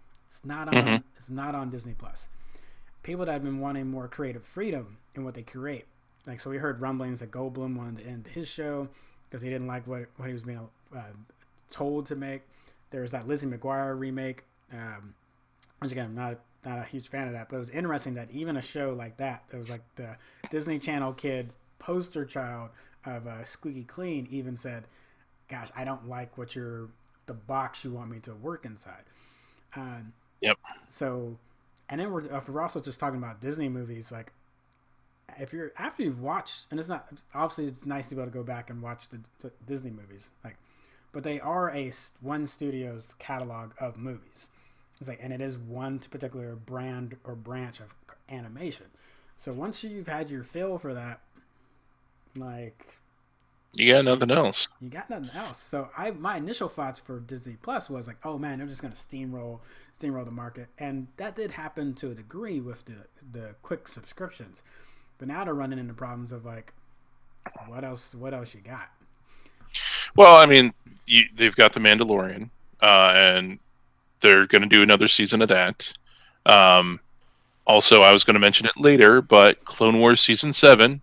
Speaker 2: hmm
Speaker 1: it's not on Disney Plus. People that have been wanting more creative freedom in what they create. Like, so we heard rumblings that Goldblum wanted to end his show because he didn't like what he was being told to make. There was that Lizzie McGuire remake, which again, I'm not a huge fan of that, but it was interesting that even a show like that was like the Disney Channel kid poster child of Squeaky Clean, even said, "Gosh, I don't like the box you want me to work inside." Um,
Speaker 2: yep,
Speaker 1: so, and then we're also just talking about Disney movies. Like, if you're after you've watched, and it's not obviously it's nice to be able to go back and watch the Disney movies, like, but they are one studio's catalog of movies. It's like, and it is one particular brand or branch of animation. So once you've had your fill for that, like
Speaker 2: you got
Speaker 1: you
Speaker 2: nothing else.
Speaker 1: you got nothing else. So my initial thoughts for Disney Plus was like, oh man, they're just gonna steamroll the market, and that did happen to a degree with the quick subscriptions. But now they're running into problems of like, what else? What else you got?
Speaker 2: Well, I mean, they've got the Mandalorian, and they're going to do another season of that. Um, Also, I was going to mention it later, but Clone Wars season 7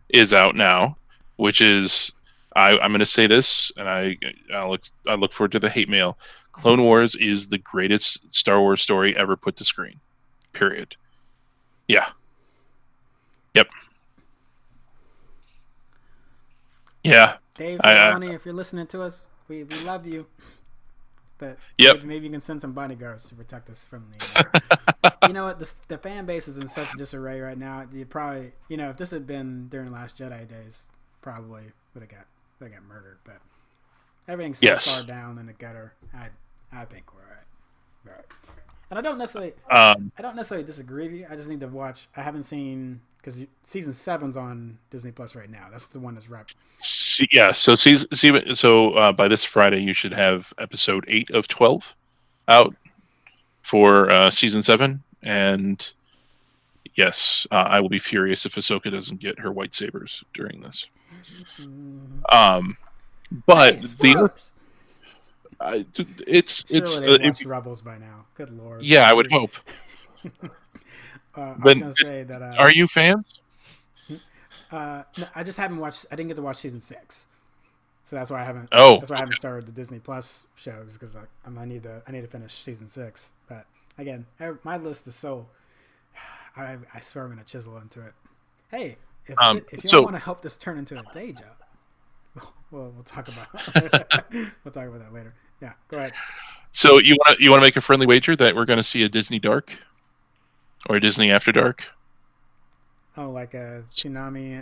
Speaker 2: is out now, which is I'm going to say this, and I look forward to the hate mail. Clone Wars is the greatest Star Wars story ever put to screen. Period. Yeah. Yep. Yeah.
Speaker 1: Dave
Speaker 2: I
Speaker 1: Filoni, if you're listening to us, we love you. But
Speaker 2: yep.
Speaker 1: maybe you can send some bodyguards to protect us from the. You know what? The fan base is in such disarray right now. You probably, if this had been during Last Jedi days, probably would have got murdered. But everything's so far
Speaker 2: Yes.
Speaker 1: down in the gutter. I think we're all right. All right. And I don't necessarily disagree with you. I just need to watch. I haven't seen because season 7's on Disney Plus right now. That's the one that's wrapped.
Speaker 2: Yeah. So by this Friday, you should have episode 8 of 12 out for season 7, and yes, I will be furious if Ahsoka doesn't get her white sabers during this. Um,
Speaker 1: Hey,
Speaker 2: but the
Speaker 1: spoilers!
Speaker 2: it's
Speaker 1: Surely they've watched Rebels by now. Good lord.
Speaker 2: yeah, I would hope.
Speaker 1: I was
Speaker 2: But
Speaker 1: gonna say that.
Speaker 2: are you fans?
Speaker 1: No, I just haven't watched. I didn't get to watch season 6. So that's why I haven't.
Speaker 2: Oh,
Speaker 1: That's why I haven't started the Disney Plus shows because I need to finish season 6. But again, my list is so. I swear I'm gonna chisel into it. Hey, if y'all
Speaker 2: so
Speaker 1: want to help this turn into a day job, we'll talk about we'll talk about that later. Yeah, go ahead.
Speaker 2: so you want to make a friendly wager that we're going to see a Disney Dark or a Disney After Dark?
Speaker 1: Oh, like a tsunami.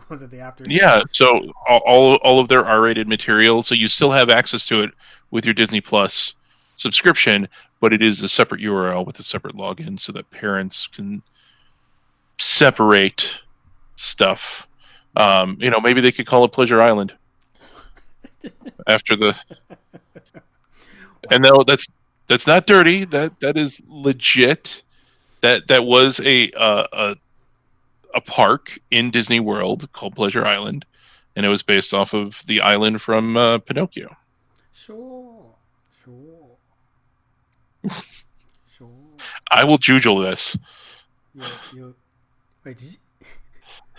Speaker 1: Was it the after?
Speaker 2: Yeah. So all of their R-rated material, so you still have access to it with your Disney Plus subscription, but it is a separate URL with a separate login, so that parents can separate stuff. Maybe they could call it Pleasure Island after the. And
Speaker 1: Wow.
Speaker 2: no, that's not dirty. That is legit. That was a park in Disney World called Pleasure Island, and it was based off of the island from Pinocchio.
Speaker 1: Sure. Sure. Sure.
Speaker 2: I will jujule this.
Speaker 1: You. Wait. Did you?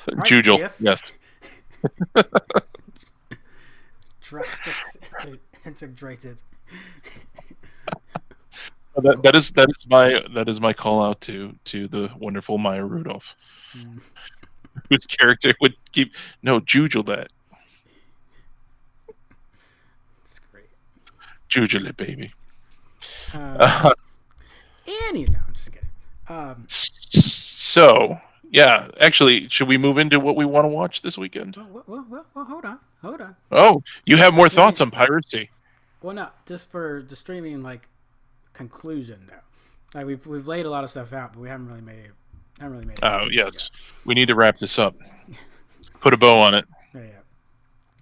Speaker 1: All right,
Speaker 2: Jujule,
Speaker 1: Jiff.
Speaker 2: yes.
Speaker 1: Graphics integrated.
Speaker 2: That is my call out to the wonderful Maya Rudolph, whose character would keep jujule that.
Speaker 1: It's great.
Speaker 2: Jujule it, baby.
Speaker 1: No, I'm just kidding.
Speaker 2: So yeah, actually, should we move into what we want to watch this weekend?
Speaker 1: Well, hold on.
Speaker 2: Oh, you have more
Speaker 1: Let me.
Speaker 2: thoughts on piracy.
Speaker 1: Well, no, just for the streaming conclusion though. Like we've laid a lot of stuff out, but we haven't really made it.
Speaker 2: Oh yes, we need to wrap this up. Put a bow on it.
Speaker 1: Yeah.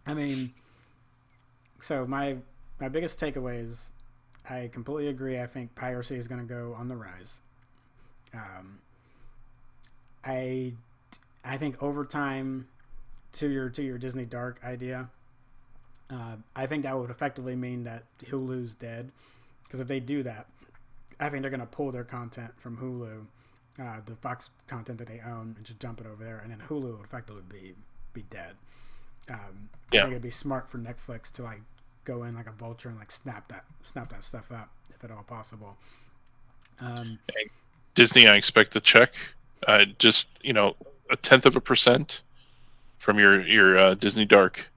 Speaker 1: I mean, so my biggest takeaway is I completely agree. I think piracy is going to go on the rise. I think over time, to your Disney Dark idea, I think that would effectively mean that Hulu's dead. Because if they do that, I think they're going to pull their content from Hulu, the Fox content that they own, and just dump it over there, and then Hulu would effectively be dead. I think it'd be smart for Netflix to go in like a vulture and snap that stuff up if at all possible.
Speaker 2: Disney, I expect the check, just 0.1% from your Disney Dark.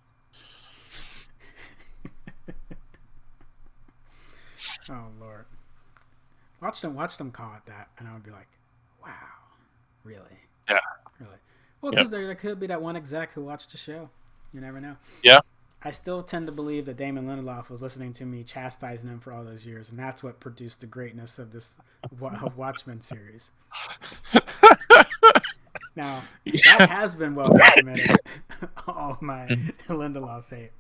Speaker 1: Oh Lord, watch them call it that, and I would be like, wow, really?
Speaker 2: Yeah,
Speaker 1: really. Well, because there could be that one exec who watched the show. You never know.
Speaker 2: Yeah.
Speaker 1: I still tend to believe that Damon Lindelof was listening to me chastising him for all those years, and that's what produced the greatness of this Watchmen series. Now, that has been well documented, all my Lindelof hate.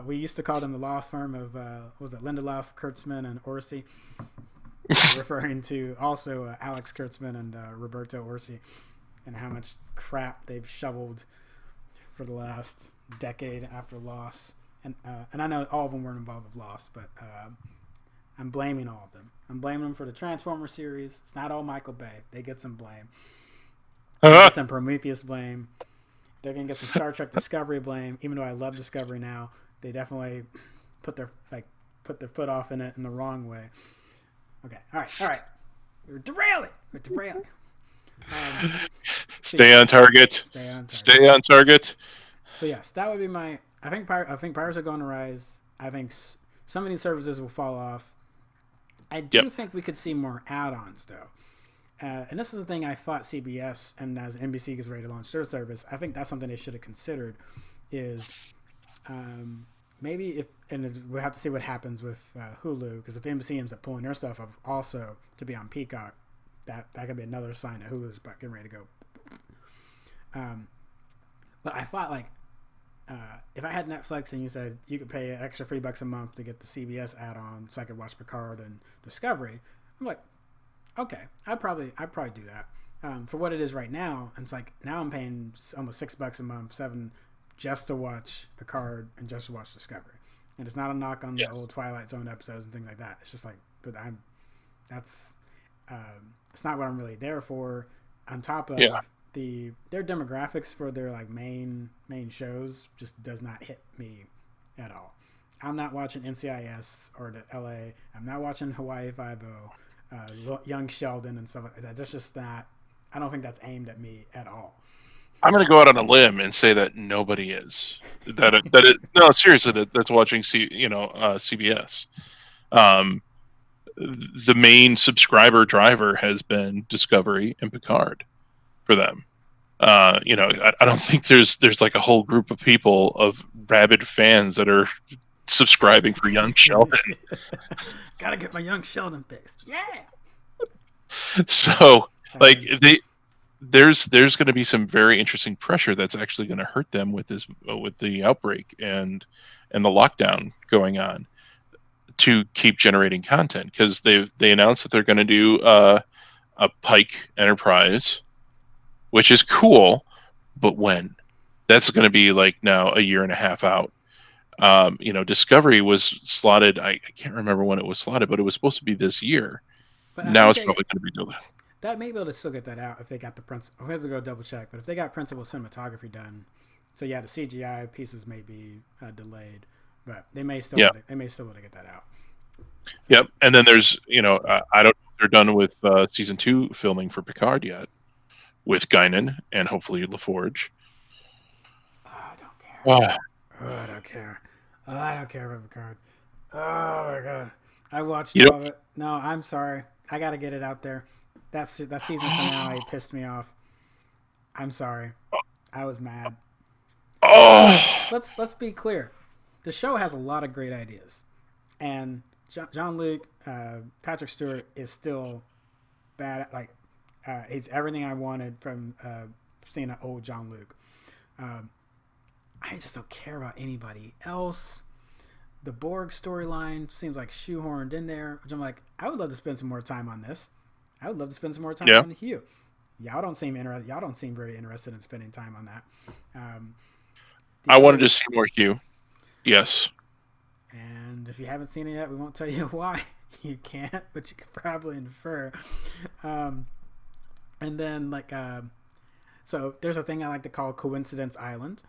Speaker 1: We used to call them the law firm of, was it Lindelof, Kurtzman, and Orsi, referring to also Alex Kurtzman and Roberto Orsi, and how much crap they've shoveled for the last decade after Lost. And I know all of them weren't involved with Lost, but I'm blaming all of them. I'm blaming them for the Transformers series. It's not all Michael Bay. They get some blame. They get some Prometheus blame. They're going to get some Star Trek Discovery blame. Even though I love Discovery now, they definitely put their foot off in it in the wrong way. Okay. All right. We're derailing.
Speaker 2: Stay on target. Stay on target.
Speaker 1: So yes, that would be my. I think pirates are going to rise. I think some of these services will fall off. I do think we could see more add-ons though. And this is the thing I thought CBS, and as NBC gets ready to launch their service, I think that's something they should have considered. Is maybe we'll have to see what happens with Hulu, because if NBC ends up pulling their stuff up also to be on Peacock, that could be another sign that Hulu's about getting ready to go. But I thought if I had Netflix and you said you could pay an extra $3 a month to get the CBS add-on so I could watch Picard and Discovery, I'm like, okay, I'd probably do that. For what it is right now, it's now I'm paying almost $6 a month, $7, just to watch Picard and just to watch Discovery. And it's not a knock on the old Twilight Zone episodes and things like that. It's just it's not what I'm really there for. On top of their demographics for their like main shows just does not hit me at all. I'm not watching NCIS or the LA. I'm not watching Hawaii Five O, Young Sheldon and stuff like that. That's just not. I don't think that's aimed at me at all.
Speaker 2: I'm going to go out on a limb and say that nobody is. No, seriously, that's watching CBS. Um, the main subscriber driver has been Discovery and Picard for them. I don't think there's like a whole group of people of rabid fans that are subscribing for Young Sheldon.
Speaker 1: Gotta get my Young Sheldon fix. Yeah.
Speaker 2: So like there's going to be some very interesting pressure that's actually going to hurt them with the outbreak and the lockdown going on to keep generating content, because they announced that they're going to do a Pike Enterprise, which is cool, but when? That's going to be like now a year and a half out. Discovery was slotted. I can't remember when it was slotted, but it was supposed to be this year.
Speaker 1: But I
Speaker 2: Now
Speaker 1: think
Speaker 2: it's probably going to be delayed.
Speaker 1: that may be able to still get that out if they got the principal. We have to go double check, but if they got principal cinematography done, so yeah, the CGI pieces may be delayed, but they may still they may still be able to get that out. So.
Speaker 2: Yep, and then there's I don't know if they're done with season 2 filming for Picard yet, with Guinan and hopefully LaForge.
Speaker 1: Oh, I don't care.
Speaker 2: Oh.
Speaker 1: I don't care. I don't care about Picard. Oh my god, I watched
Speaker 2: all
Speaker 1: of it. No, I'm sorry. I gotta get it out there. That season finale pissed me off. I'm sorry. I was mad.
Speaker 2: Oh.
Speaker 1: Let's be clear. The show has a lot of great ideas, and Jean-Luc, Patrick Stewart is still bad. Like he's everything I wanted from seeing an old Jean-Luc. I just don't care about anybody else. The Borg storyline seems like shoehorned in there, which I'm like, I would love to spend some more time on this. I would love to spend some more time on Hugh. Y'all don't seem interested. Y'all don't seem very interested in spending time on that.
Speaker 2: I wanted to see more Hugh. Yes.
Speaker 1: And if you haven't seen it yet, we won't tell you why. You can't, but you could probably infer. And then so there's a thing I like to call Coincidence Island.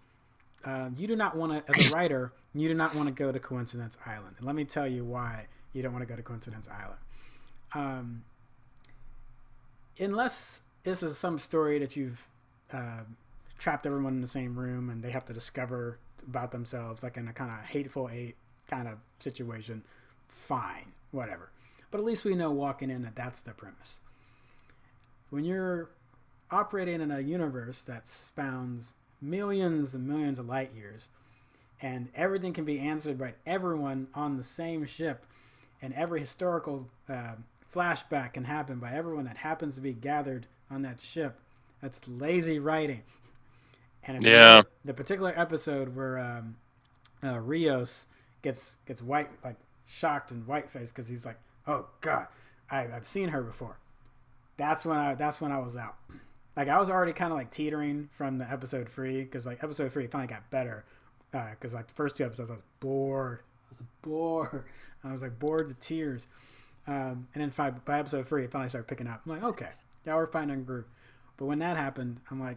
Speaker 1: You do not want to, as a writer, you do not want to go to Coincidence Island. And let me tell you why you don't want to go to Coincidence Island. Unless this is some story that you've trapped everyone in the same room and they have to discover about themselves, like in a kind of Hateful Eight kind of situation, fine, whatever. But at least we know walking in that that's the premise. When you're operating in a universe that spans millions and millions of light years, and everything can be answered by everyone on the same ship, and every historical flashback can happen by everyone that happens to be gathered on that ship, that's lazy writing. And if the particular episode where Rios gets white, like shocked and white faced because he's like, oh god, I've seen her before. That's when I was out. Like I was already kind of like teetering from the episode 3, because like episode 3 finally got better, because like the first 2 episodes I was bored. I was like bored to tears. And then by episode 3 it finally started picking up. I'm like, okay, yeah, we're finding a groove. But when that happened, I'm like,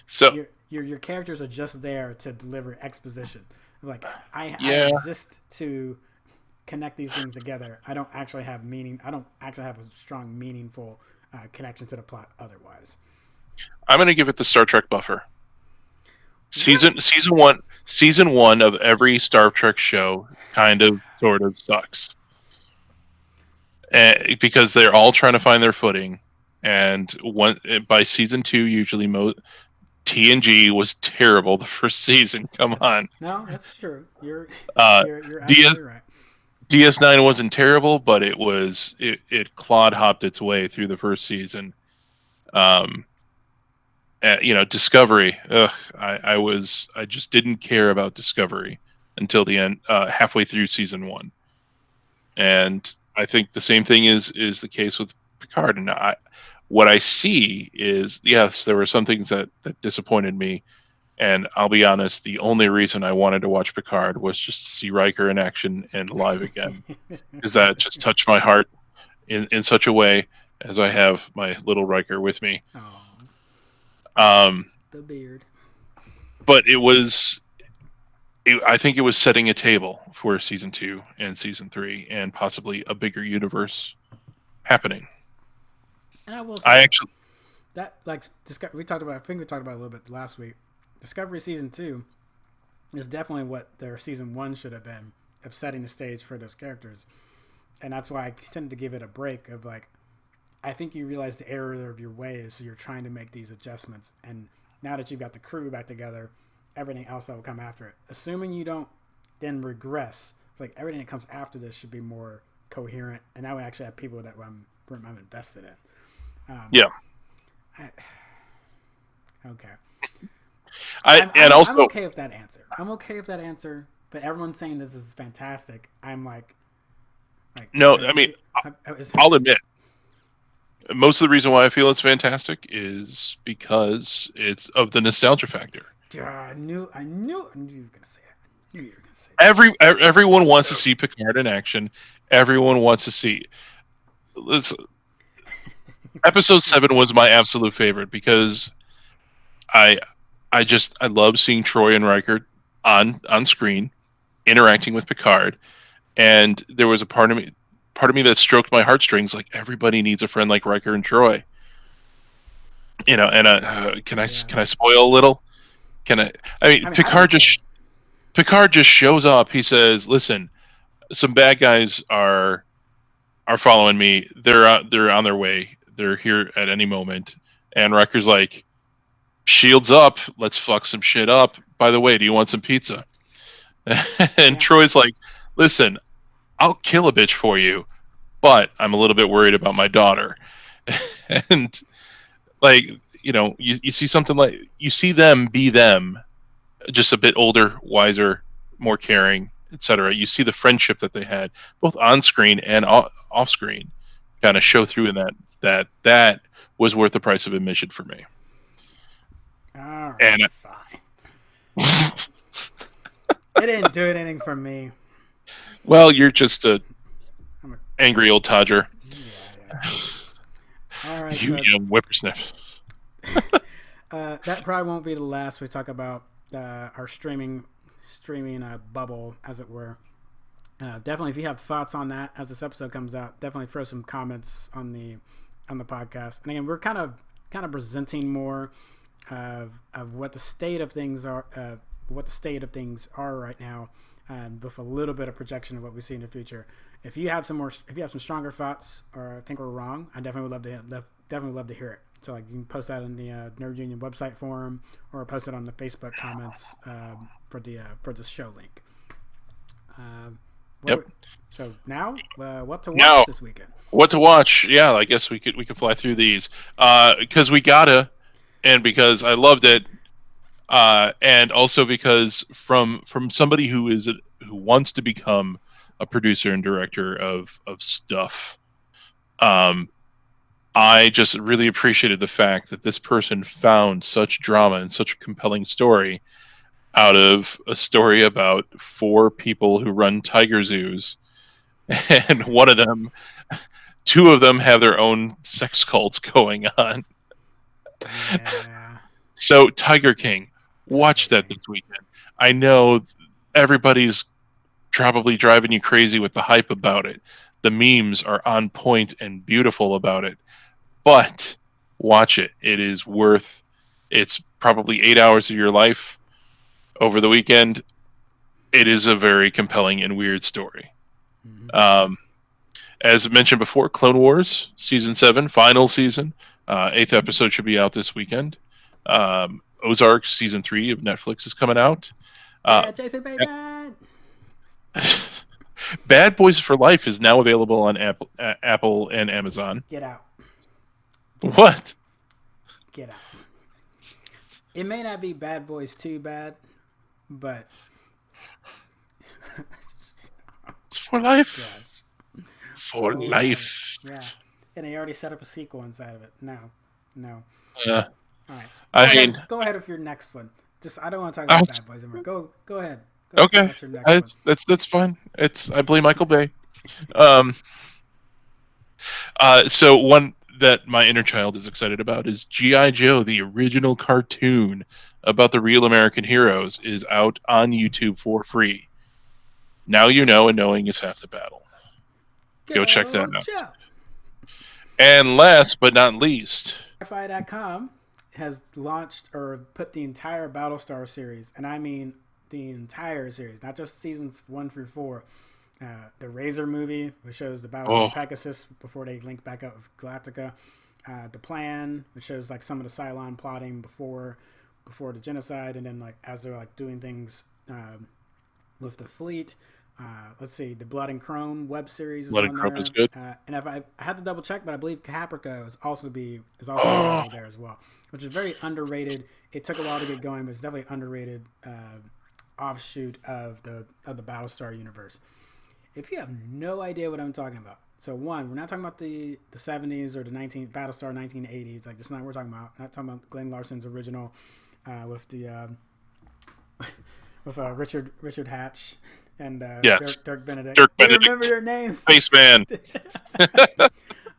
Speaker 1: so your characters are just there to deliver exposition. Like I exist to connect these things together. I don't actually have meaning. I don't actually have a strong, meaningful connection to the plot otherwise.
Speaker 2: I'm going to give it the Star Trek buffer. Season 1 of every Star Trek show kind of sort of sucks. Because they're all trying to find their footing, and by season 2 usually TNG was terrible the first season. Come on.
Speaker 1: No, that's true. You're absolutely right.
Speaker 2: DS9 wasn't terrible, but it clod hopped its way through the first season. Discovery. I just didn't care about Discovery until the end, halfway through season 1, and I think the same thing is the case with Picard. And what I see is, yes, there were some things that disappointed me. And I'll be honest, the only reason I wanted to watch Picard was just to see Riker in action and live again. Because that just touched my heart in such a way. as I have my little Riker with me.
Speaker 1: Oh,
Speaker 2: Um,
Speaker 1: the beard.
Speaker 2: but I think it was setting a table for season 2 and season 3, and possibly a bigger universe happening.
Speaker 1: And I will
Speaker 2: I
Speaker 1: say
Speaker 2: actually,
Speaker 1: that, like, we talked about. I think we talked about it a little bit last week. Discovery season 2 is definitely what their season 1 should have been, of setting the stage for those characters. And that's why I tended to give it a break of, like, I think you realize the error of your ways, so you're trying to make these adjustments. And now that you've got the crew back together, everything else that will come after it, assuming you don't then regress, it's like everything that comes after this should be more coherent. And now we actually have people that I'm invested in.
Speaker 2: yeah.
Speaker 1: I, okay.
Speaker 2: And
Speaker 1: I'm
Speaker 2: also,
Speaker 1: okay with that answer. I'm okay with that answer. But everyone's saying this is fantastic. I'm like,
Speaker 2: no, I mean, I'll admit, most of the reason why I feel it's fantastic is because it's of the nostalgia factor.
Speaker 1: I knew you were gonna say that. I knew you were gonna say
Speaker 2: Everyone wants to see Picard in action. Everyone wants to see. Listen, episode 7 was my absolute favorite because I I love seeing Troy and Riker on screen interacting with Picard, and there was a part of me that stroked my heartstrings. Like, everybody needs a friend like Riker and Troy. And
Speaker 1: Yeah.
Speaker 2: can I spoil a little? Can I? I mean,
Speaker 1: I mean, I don't care.
Speaker 2: Picard just shows up. He says, "Listen, some bad guys are following me. They're on their way. They're here at any moment." And Riker's like, "Shields up. Let's fuck some shit up. By the way, do you want some pizza?" And
Speaker 1: Yeah.
Speaker 2: Troy's like, "Listen, I'll kill a bitch for you, but I'm a little bit worried about my daughter." And, like, you see something like, you see them be them, just a bit older, wiser, more caring, etc. You see the friendship that they had, both on screen and off screen, kind of show
Speaker 1: Yeah.
Speaker 2: through in that was worth the price of admission for me.
Speaker 1: All right.
Speaker 2: And
Speaker 1: Fine. It didn't do anything for me.
Speaker 2: well, you're just a
Speaker 1: I'm a
Speaker 2: angry old Todger,
Speaker 1: yeah. All right,
Speaker 2: you
Speaker 1: folks.
Speaker 2: young whippersnip.
Speaker 1: That probably won't be the last we talk about our streaming bubble, as it were. Definitely, if you have thoughts on that as this episode comes out, definitely throw some comments on the podcast. And again, we're kind of presenting more of what the state of things are, right now, with a little bit of projection of what we see in the future. If you have some stronger thoughts, or think we're wrong, I definitely would love to hear it. So, like, you can post that in the Nerd Union website forum, or post it on the Facebook comments for this show link.
Speaker 2: Yep.
Speaker 1: So now, what to watch
Speaker 2: Now,
Speaker 1: this weekend?
Speaker 2: what to watch? Yeah, I guess we could fly through these because we gotta, and because I loved it, and also because from somebody who wants to become a producer and director of stuff. Um, I just really appreciated the fact that this person found such drama and such a compelling story out of a story about 4 people who run tiger zoos, and two of them have their own sex cults going on.
Speaker 1: Yeah,
Speaker 2: So, Tiger King,
Speaker 1: Tiger
Speaker 2: watch that
Speaker 1: King.
Speaker 2: this weekend. I know everybody's probably driving you crazy with the hype about it. The memes are on point and beautiful about it, but watch it. It's probably 8 hours of your life over the weekend. It is a very compelling and weird story.
Speaker 1: Mm-hmm.
Speaker 2: Um, as mentioned before, Clone Wars season 7, final season, 8th episode should be out this weekend. Ozark season 3 of Netflix is coming out.
Speaker 1: Yeah, Jason Bateman.
Speaker 2: Bad Boys for Life is now available on Apple and Amazon.
Speaker 1: Get out.
Speaker 2: What?
Speaker 1: Get out. It may not be Bad Boys too bad, but
Speaker 2: It's for life.
Speaker 1: gosh,
Speaker 2: For life.
Speaker 1: yeah. And they already set up a sequel inside of it. No.
Speaker 2: Uh,
Speaker 1: All right.
Speaker 2: I mean,
Speaker 1: Go ahead with your next one. Just, I don't want to talk
Speaker 2: I'll,
Speaker 1: about Bad Boys anymore. Go ahead. Go ahead. Talk
Speaker 2: okay,
Speaker 1: about your next one.
Speaker 2: that's fine. I blame Michael Bay. So that my inner child is excited about is G.I. Joe, the original cartoon about the real American heroes, is out on YouTube for free. Now you know, and knowing is half the battle. Go check that
Speaker 1: Go
Speaker 2: out.
Speaker 1: Joe.
Speaker 2: And last but not least,
Speaker 1: Sci-fi.com has launched or put the entire Battlestar series, and I mean the entire series, not just seasons 1 through 4. The Razor movie, which shows the Battlestar Pegasus before they link back up with Galactica. The Plan, which shows like some of the Cylon plotting before the genocide, and then like as they're like doing things with the fleet. Let's see, the Blood and Chrome web series is
Speaker 2: Blood and
Speaker 1: on
Speaker 2: Chrome
Speaker 1: there,
Speaker 2: is good.
Speaker 1: and if I had to double check, but I believe Caprica is also available there as well, which is very underrated. It took a while to get going, but it's definitely underrated offshoot of the Battlestar universe. If you have no idea what I'm talking about, so one, we're not talking about the 70s or the Battlestar 1980s. Like, that's not what we're talking about. Not talking about Glenn Larson's original with the with Richard Hatch and
Speaker 2: Yes.
Speaker 1: Dirk Benedict.
Speaker 2: Dirk
Speaker 1: They
Speaker 2: Benedict.
Speaker 1: remember their names.
Speaker 2: Spaceman.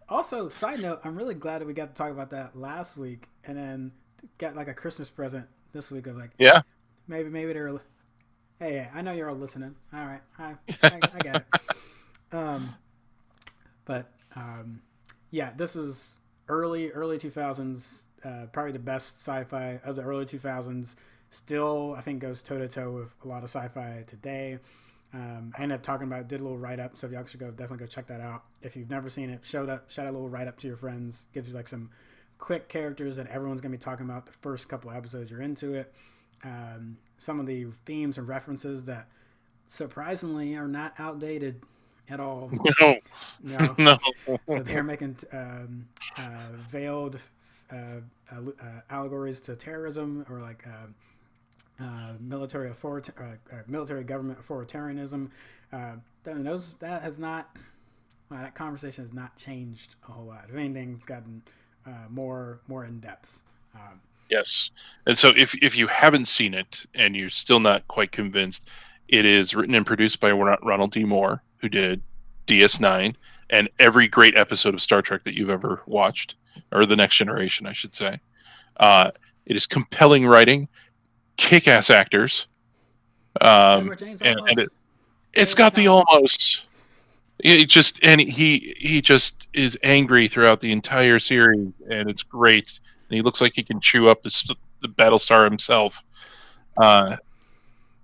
Speaker 1: Also, side note, I'm really glad that we got to talk about that last week, and then got like a Christmas present this week of like,
Speaker 2: Yeah.
Speaker 1: maybe they were. Hey, I know you're all listening. All right, I got it. Yeah, this is early 2000s. Probably the best sci-fi of the early 2000s. Still, I think goes toe to toe with a lot of sci-fi today. I ended up talking about it, did a little write up, so if y'all should definitely go check that out. If you've never seen it, shout a little write up to your friends. Gives you like some quick characters that everyone's gonna be talking about the first couple episodes you're into it. Some of the themes and references that surprisingly are not outdated at all.
Speaker 2: No.
Speaker 1: No.
Speaker 2: No.
Speaker 1: So they're making veiled allegories to terrorism or like military government authoritarianism. That has not. That conversation has not changed a whole lot. If anything, it's gotten more in depth.
Speaker 2: Yes. And so if you haven't seen it and you're still not quite convinced, it is written and produced by Ronald D. Moore, who did DS9 and every great episode of Star Trek that you've ever watched, or The Next Generation, I should say. It is compelling writing, kick-ass actors,
Speaker 1: Edward James almost.
Speaker 2: it's got the almost. He just is angry throughout the entire series, and it's great. And he looks like he can chew up the Battlestar himself. Yeah,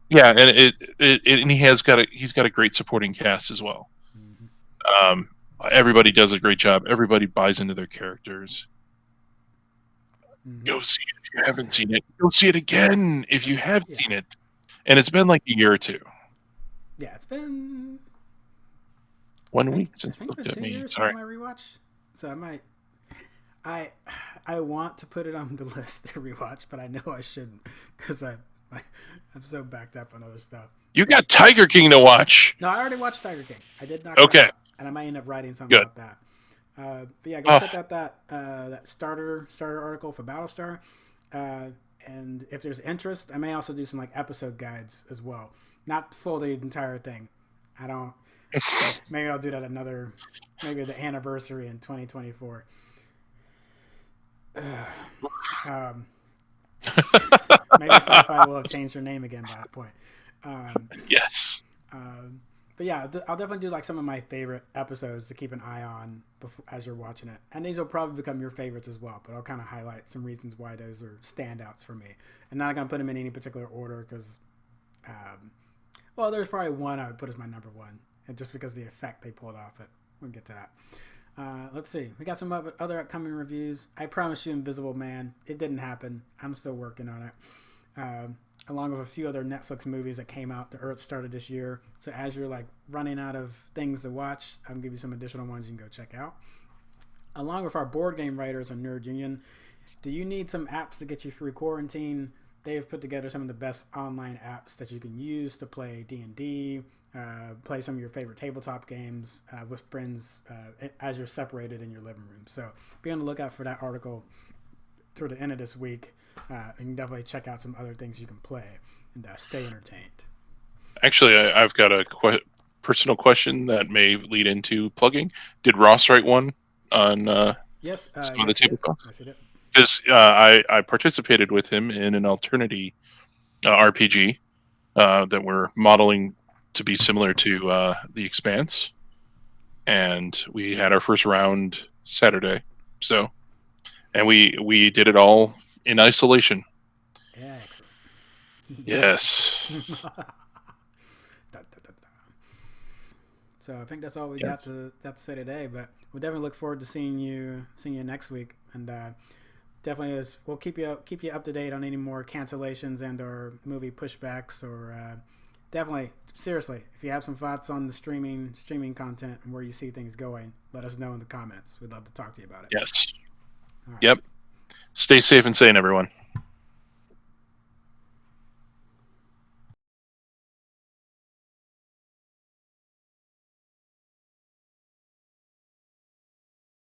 Speaker 2: and and he's got a great supporting cast as well.
Speaker 1: Mm-hmm.
Speaker 2: Everybody does a great job. Everybody buys into their characters.
Speaker 1: Mm-hmm.
Speaker 2: Go see it if you haven't seen it. Go see it again if you have seen it. And it's been like a year or two.
Speaker 1: Yeah, it's been
Speaker 2: 1 week since you
Speaker 1: I think
Speaker 2: looked
Speaker 1: it's
Speaker 2: at
Speaker 1: been 2
Speaker 2: me.
Speaker 1: years
Speaker 2: Sorry.
Speaker 1: since my rewatch. So I might. I want to put it on the list to rewatch, but I know I shouldn't because I'm so backed up on other stuff.
Speaker 2: You got Tiger King to watch.
Speaker 1: No, I already watched Tiger King. I did knock
Speaker 2: Okay.
Speaker 1: it out, and I might end up writing something
Speaker 2: Good.
Speaker 1: about that. But yeah, go check out that starter article for Battlestar. And if there's interest, I may also do some like episode guides as well. Not full the entire thing. I don't. Maybe I'll do that maybe the anniversary in 2024. Maybe Sci-Fi will have changed their name again by that point.
Speaker 2: Yes.
Speaker 1: But yeah, I'll definitely do like some of my favorite episodes to keep an eye on as you're watching it. And these will probably become your favorites as well. But I'll kind of highlight some reasons why those are standouts for me. And not going to put them in any particular order because, there's probably one I would put as my number one. And just because of the effect they pulled off it. We'll get to that. Let's see. We got some other upcoming reviews. I Promise You Invisible Man. It didn't happen. I'm still working on it. Along with a few other Netflix movies that came out. The Earth started this year. So as you're like running out of things to watch, I'm going to give you some additional ones you can go check out. Along with our board game writers on Nerd Union, do you need some apps to get you through quarantine? They've put together some of the best online apps that you can use to play D&D, play some of your favorite tabletop games with friends as you're separated in your living room. So be on the lookout for that article through the end of this week. And you can definitely check out some other things you can play and stay entertained.
Speaker 2: Actually, I've got a personal question that may lead into plugging. Did Ross write one on
Speaker 1: Yes,
Speaker 2: some of the
Speaker 1: yes, he did.
Speaker 2: tabletops.
Speaker 1: Yes, he did.
Speaker 2: Because I participated with him in an alternity RPG that we're modeling to be similar to The Expanse, and we had our first round Saturday. So, and we did it all in isolation.
Speaker 1: Excellent.
Speaker 2: Yes.
Speaker 1: Da, da, da, da. So I think that's all we got
Speaker 2: Yes.
Speaker 1: to say today. But we'll definitely look forward to seeing you next week, and definitely is we'll keep you up to date on any more cancellations and or movie pushbacks or definitely seriously if you have some thoughts on the streaming content and where you see things going, let us know in the comments. We'd love to talk to you about it.
Speaker 2: Yes.
Speaker 1: All right.
Speaker 2: Yep. Stay safe and sane, everyone.